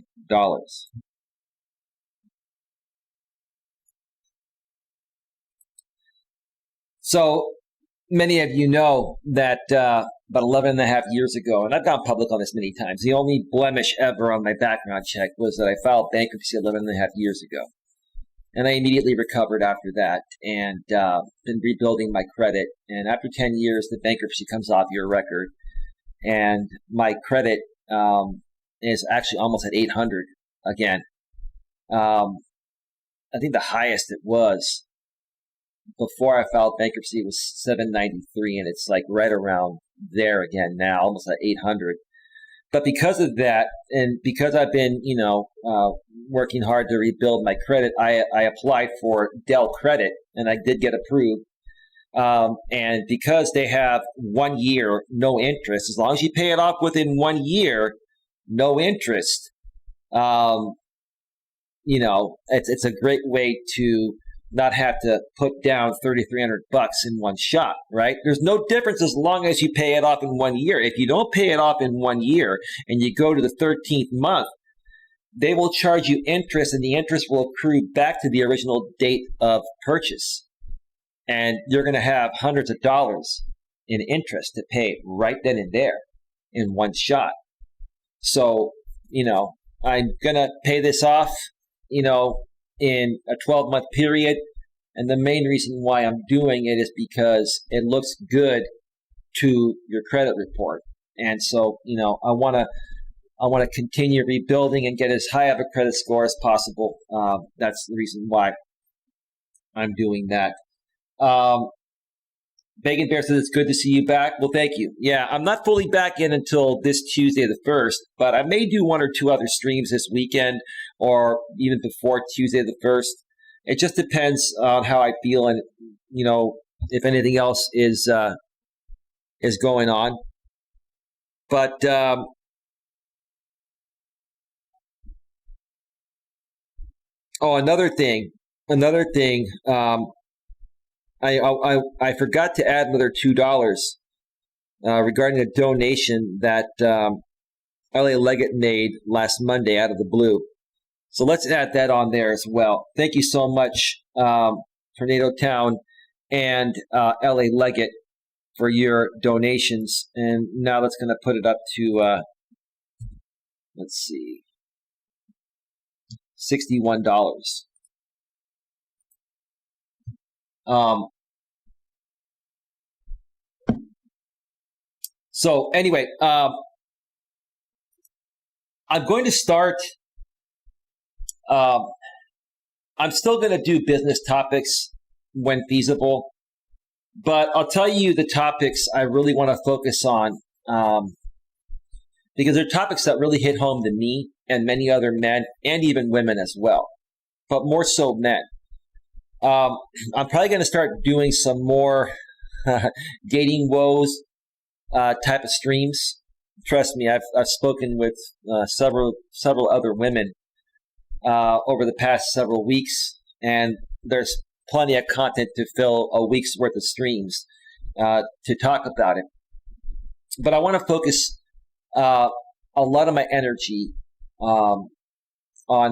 So many of you know that about 11 and a half years ago, and I've gone public on this many times, the only blemish ever on my background check was that I filed bankruptcy 11 and a half years ago. And I immediately recovered after that and been rebuilding my credit. And after 10 years, the bankruptcy comes off your record. And my credit is actually almost at 800 again. I think the highest it was before I filed bankruptcy was 793, and it's like right around there again now, almost at 800. But because of that, and because I've been, working hard to rebuild my credit, I applied for Dell Credit, and I did get approved. And because they have 1 year, no interest, as long as you pay it off within 1 year, no interest, it's a great way to not have to put down $3,300 in one shot, right? There's no difference as long as you pay it off in 1 year. If you don't pay it off in 1 year and you go to the 13th month, they will charge you interest, and the interest will accrue back to the original date of purchase. And you're going to have hundreds of dollars in interest to pay right then and there in one shot. So, I'm going to pay this off, in a 12-month period. And the main reason why I'm doing it is because it looks good to your credit report. And so, I want to continue rebuilding and get as high of a credit score as possible. That's the reason why I'm doing that. Bacon Bear says it's good to see you back. Well, thank you. Yeah, I'm not fully back in until this Tuesday the 1st, but I may do one or two other streams this weekend or even before Tuesday the 1st. It just depends on how I feel and, if anything else is going on. But another thing. I forgot to add another $2 regarding a donation that LA Leggett made last Monday out of the blue. So let's add that on there as well. Thank you so much, Tornado Town and LA Leggett, for your donations. And now that's going to put it up to, let's see, $61. So anyway, I'm going to start, I'm still going to do business topics when feasible, but I'll tell you the topics I really want to focus on, because they're topics that really hit home to me and many other men and even women as well, but more so men. I'm probably going to start doing some more dating woes type of streams. Trust me, I've spoken with several other women over the past several weeks, and there's plenty of content to fill a week's worth of streams to talk about it. But I want to focus a lot of my energy on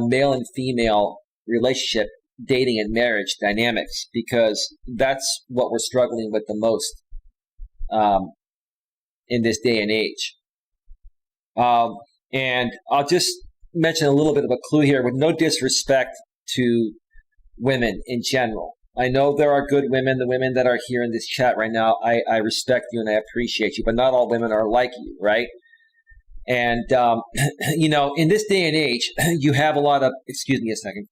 male and female relationship, dating and marriage dynamics, because that's what we're struggling with the most in this day and age. And I'll just mention a little bit of a clue here with no disrespect to women in general. I know there are good women, the women that are here in this chat right now. I respect you and I appreciate you, but not all women are like you, right? And, in this day and age, you have a lot of, excuse me a second.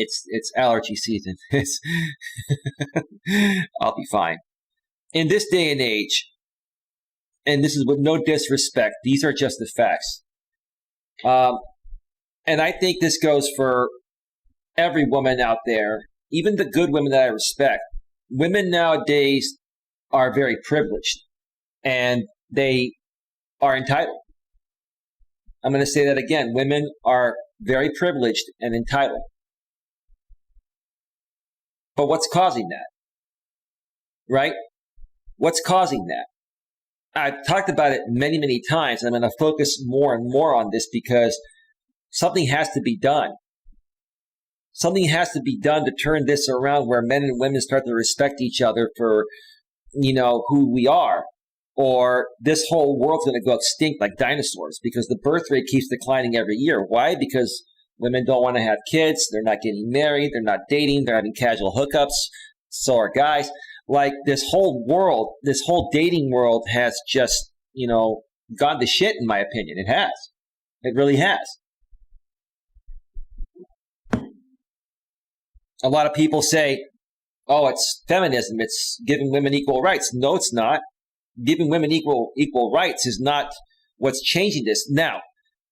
It's allergy season. I'll be fine. In this day and age, and this is with no disrespect, these are just the facts. And I think this goes for every woman out there, even the good women that I respect. Women nowadays are very privileged, and they are entitled. I'm going to say that again. Women are very privileged and entitled. But what's causing that? Right? What's causing that? I've talked about it many, many times. I'm going to focus more and more on this because something has to be done. Something has to be done to turn this around where men and women start to respect each other for, who we are. Or this whole world's going to go extinct like dinosaurs because the birth rate keeps declining every year. Why? Because women don't want to have kids. They're not getting married. They're not dating. They're having casual hookups. So are guys. Like this whole world, this whole dating world has just, gone to shit, in my opinion. It has. It really has. A lot of people say, oh, it's feminism. It's giving women equal rights. No, it's not. Giving women equal rights is not what's changing this. Now,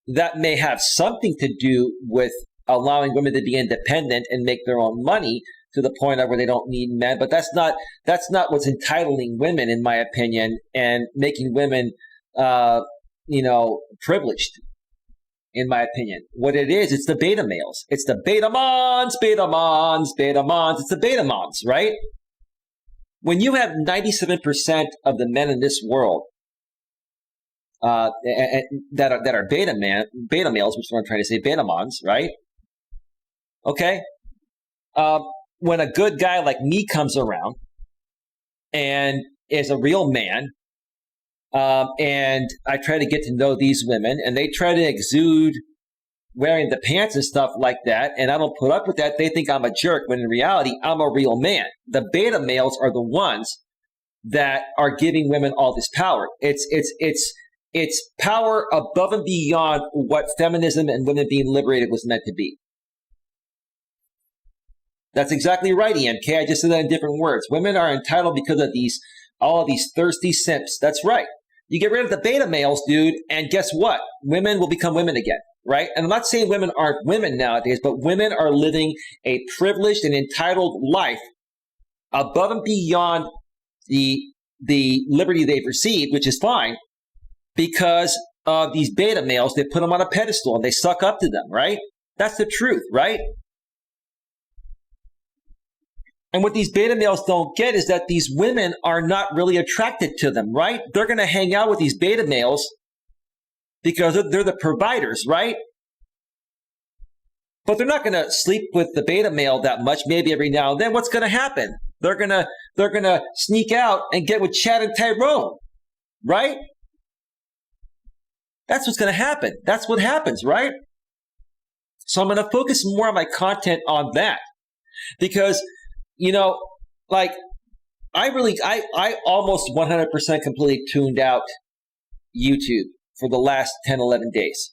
that may have something to do with allowing women to be independent and make their own money to the point of where they don't need men. But that's not what's entitling women, in my opinion, and making women privileged, in my opinion. What it is, it's the beta males. It's the beta mons, beta mons, beta mons. It's the beta mons, right? When you have 97% of the men in this world that are beta males, which is what I'm trying to say, beta mons, right? Okay? When a good guy like me comes around and is a real man, and I try to get to know these women, and they try to exude wearing the pants and stuff like that, and I don't put up with that, they think I'm a jerk, when in reality, I'm a real man. The beta males are the ones that are giving women all this power. It's power above and beyond what feminism and women being liberated was meant to be. That's exactly right, EMK. I just said that in different words. Women are entitled because of all of these thirsty simps. That's right. You get rid of the beta males, dude, and guess what? Women will become women again, right? And I'm not saying women aren't women nowadays, but women are living a privileged and entitled life above and beyond the liberty they've received, which is fine, because of these beta males. They put them on a pedestal and they suck up to them, right? That's the truth, right? And what these beta males don't get is that these women are not really attracted to them, right? They're going to hang out with these beta males because they're the providers, right? But they're not going to sleep with the beta male that much, maybe every now and then. What's going to happen? They're going to sneak out and get with Chad and Tyrone, right? That's what's going to happen. That's what happens, right? So I'm going to focus more on my content on that because I almost 100% completely tuned out YouTube for the last 10, 11 days.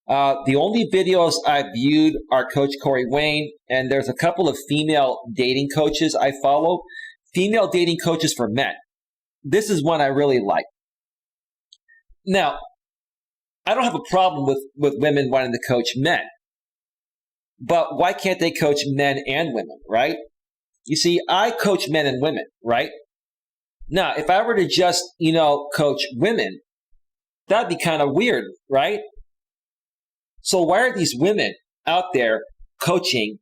The only videos I've viewed are Coach Corey Wayne, and there's a couple of female dating coaches I follow. Female dating coaches for men. This is one I really like. Now, I don't have a problem with women wanting to coach men. But why can't they coach men and women, right? You see, I coach men and women, right? Now, if I were to just, coach women, that'd be kind of weird, right? So why are these women out there coaching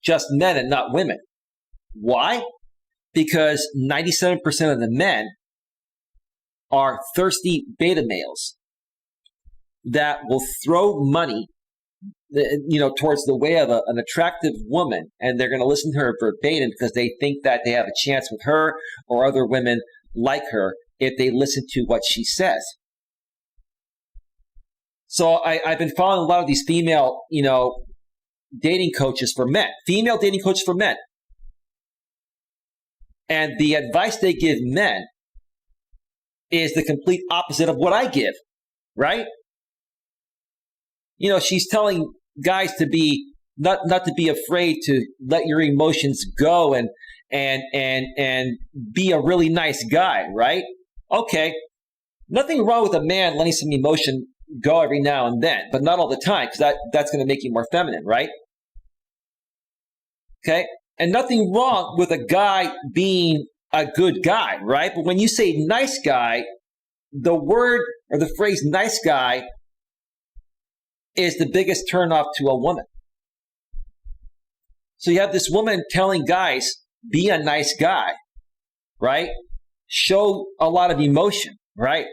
just men and not women? Why? Because 97% of the men are thirsty beta males that will throw money towards the way of an attractive woman, and they're going to listen to her verbatim because they think that they have a chance with her or other women like her if they listen to what she says. So I've been following a lot of these female, dating coaches for men, female dating coaches for men. And the advice they give men is the complete opposite of what I give, right? She's telling guys to be not to be afraid to let your emotions go and be a really nice guy, right? Okay. Nothing wrong with a man letting some emotion go every now and then, but not all the time, because that's going to make you more feminine, right? Okay. And nothing wrong with a guy being a good guy, right? But when you say nice guy, the word or the phrase nice guy is the biggest turnoff to a woman. So you have this woman telling guys, be a nice guy, right? Show a lot of emotion, right?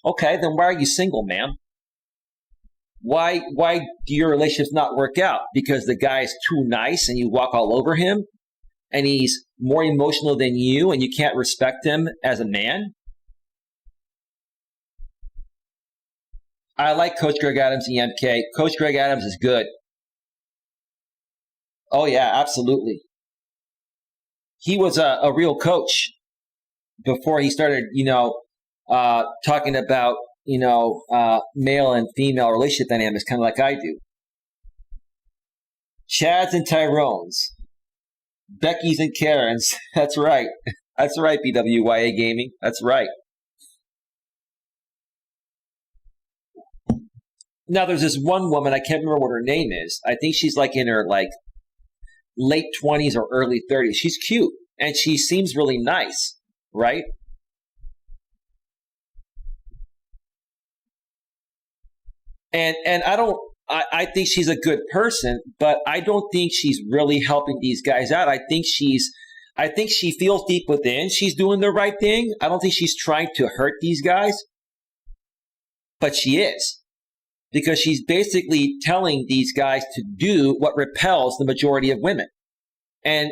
Okay, then why are you single, ma'am? Why do your relationships not work out? Because the guy is too nice and you walk all over him and he's more emotional than you and you can't respect him as a man? I like Coach Greg Adams, EMK. Coach Greg Adams is good. Oh, yeah, absolutely. He was a real coach before he started, talking about, male and female relationship dynamics, kind of like I do. Chads and Tyrones. Becky's and Karens. That's right. That's right, BWYA Gaming. That's right. Now, there's this one woman, I can't remember what her name is. I think she's in her late 20s or early 30s. She's cute and she seems really nice, right? And I think she's a good person, but I don't think she's really helping these guys out. I think she feels deep within she's doing the right thing. I don't think she's trying to hurt these guys, but she is, because she's basically telling these guys to do what repels the majority of women. And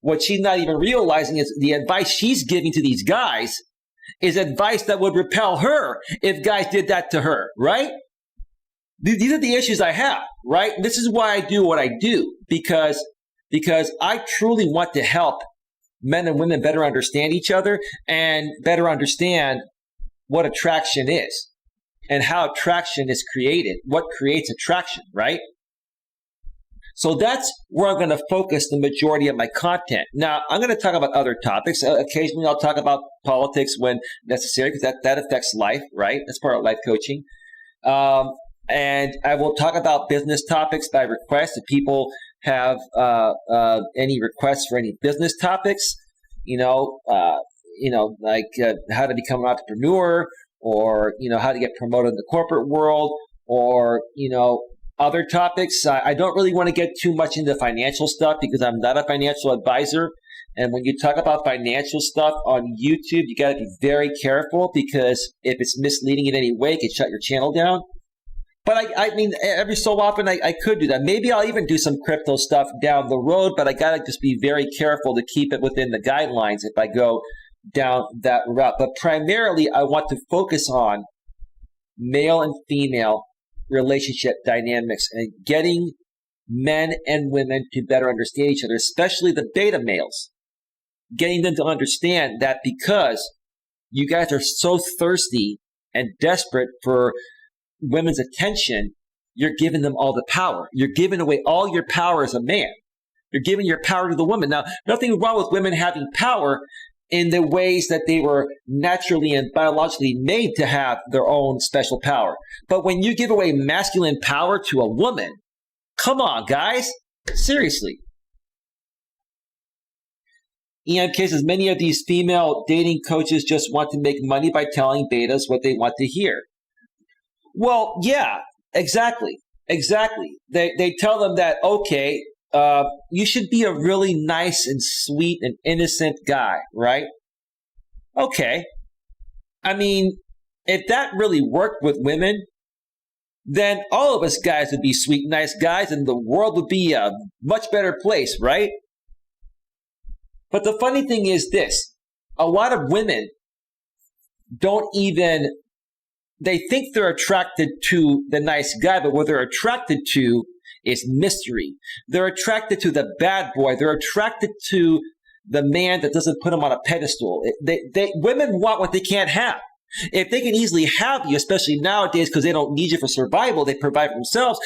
what she's not even realizing is the advice she's giving to these guys is advice that would repel her if guys did that to her, right? These are the issues I have, right? This is why I do what I do, because I truly want to help men and women better understand each other and better understand what attraction is and how attraction is created, what creates attraction, right? So that's where I'm going to focus the majority of my content. Now, I'm going to talk about other topics. Occasionally, I'll talk about politics when necessary, because that affects life, right? That's part of life coaching. And I will talk about business topics by request. If people have any requests for any business topics, like how to become an entrepreneur, or how to get promoted in the corporate world, or other topics. I don't really want to get too much into financial stuff because I'm not a financial advisor. And when you talk about financial stuff on YouTube, you got to be very careful, because if it's misleading in any way, it can shut your channel down. But I mean, every so often I could do that. Maybe I'll even do some crypto stuff down the road, but I got to just be very careful to keep it within the guidelines if I go down that route. But primarily, I want to focus on male and female relationship dynamics and getting men and women to better understand each other, especially the beta males. Getting them to understand that because you guys are so thirsty and desperate for women's attention, you're giving them all the power. You're giving away all your power as a man. You're giving your power to the woman. Now, nothing wrong with women having power in the ways that they were naturally and biologically made to have their own special power. But when you give away masculine power to a woman, come on, guys. Seriously. In cases, many of these female dating coaches just want to make money by telling betas what they want to hear. Well, yeah, exactly. They tell them that, okay, you should be a really nice and sweet and innocent guy, right? Okay. I mean, if that really worked with women, then all of us guys would be sweet, nice guys, and the world would be a much better place, right? But the funny thing is this. A lot of women they think they're attracted to the nice guy, but what they're attracted to is mystery. They're attracted to the bad boy. They're attracted to the man that doesn't put them on a pedestal. Women want what they can't have. If they can easily have you, especially nowadays because they don't need you for survival, they provide for themselves,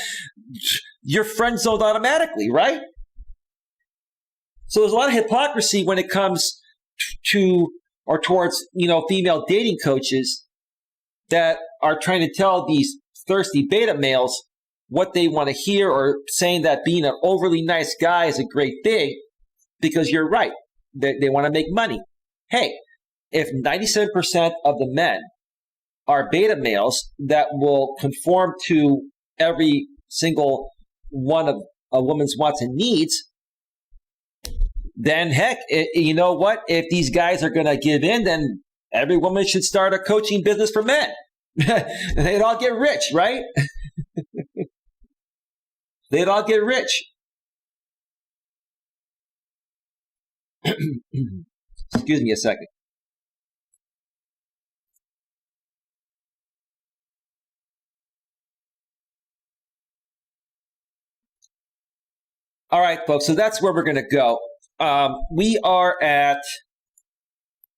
you're friend zoned automatically, right? So there's a lot of hypocrisy when it comes to or towards, female dating coaches that are trying to tell these thirsty beta males what they want to hear, or saying that being an overly nice guy is a great thing, because you're right. They want to make money. Hey, if 97% of the men are beta males that will conform to every single one of a woman's wants and needs, then heck, you know what? If these guys are going to give in, then every woman should start a coaching business for men. They'd all get rich, right? They'd all get rich. Excuse me a second. All right, folks. So that's where we're going to go. We are at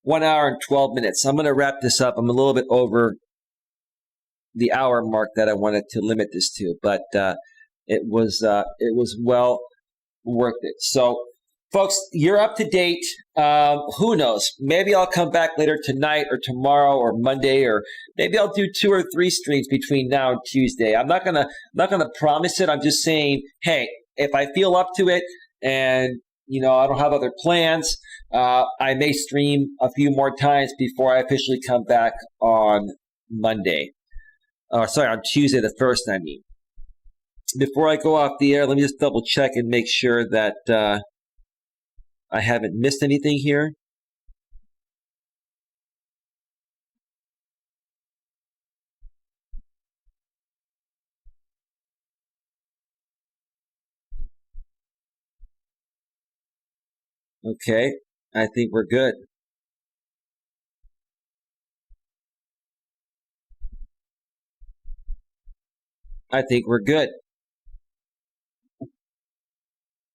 1 hour and 12 minutes. I'm going to wrap this up. I'm a little bit over the hour mark that I wanted to limit this to, but it was well worth it. So, folks, you're up to date. Who knows? Maybe I'll come back later tonight or tomorrow or Monday, or maybe I'll do 2 or 3 streams between now and Tuesday. I'm not gonna promise it. I'm just saying, hey, if I feel up to it and I don't have other plans, I may stream a few more times before I officially come back on Monday. Sorry, on Tuesday the 1st, I mean. Before I go off the air, let me just double check and make sure that I haven't missed anything here. Okay, I think we're good. I think we're good.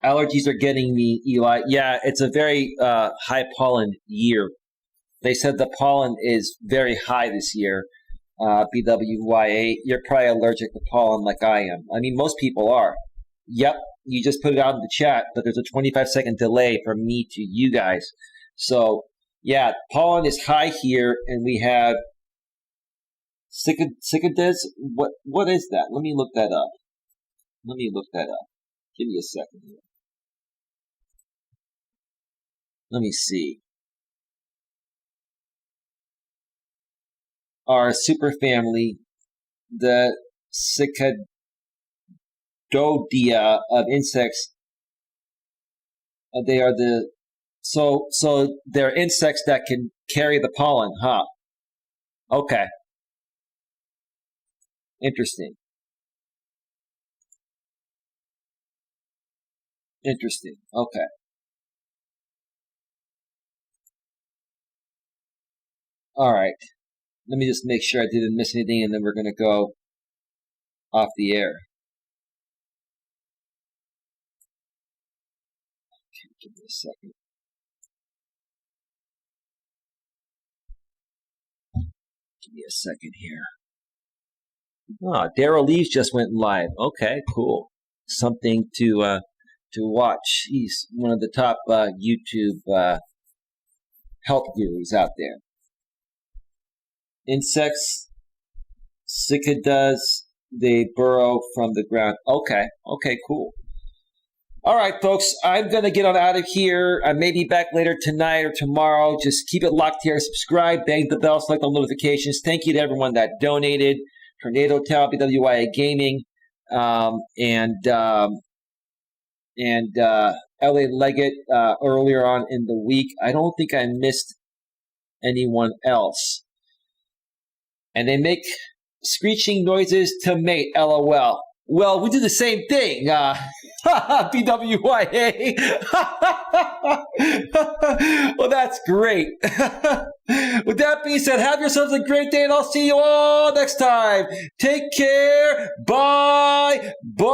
Allergies are getting me, Eli. Yeah, it's a very high pollen year. They said the pollen is very high this year. BWYA, you're probably allergic to pollen like I am. I mean, most people are. Yep, you just put it out in the chat, but there's a 25-second delay from me to you guys. So, yeah, pollen is high here, and we have cicadas. What is that? Let me look that up. Give me a second here. Let me see. Our superfamily, the cicadodia of insects. They are so they're insects that can carry the pollen, huh? Okay, interesting. Okay. All right. Let me just make sure I didn't miss anything, and then we're going to go off the air. Okay, give me a second. Give me a second here. Oh, Daryl Leaves just went live. Okay, cool. Something to watch. He's one of the top YouTube health gurus out there. Insects, cicadas, they burrow from the ground. Okay, cool. All right, folks, I'm going to get on out of here. I may be back later tonight or tomorrow. Just keep it locked here. Subscribe, bang the bell, select all notifications. Thank you to everyone that donated. Tornado Town, BWIA Gaming, and LA Leggett earlier on in the week. I don't think I missed anyone else. And they make screeching noises to mate, LOL. Well, we do the same thing. BWYA. Well, that's great. With that being said, have yourselves a great day, and I'll see you all next time. Take care. Bye. Bye.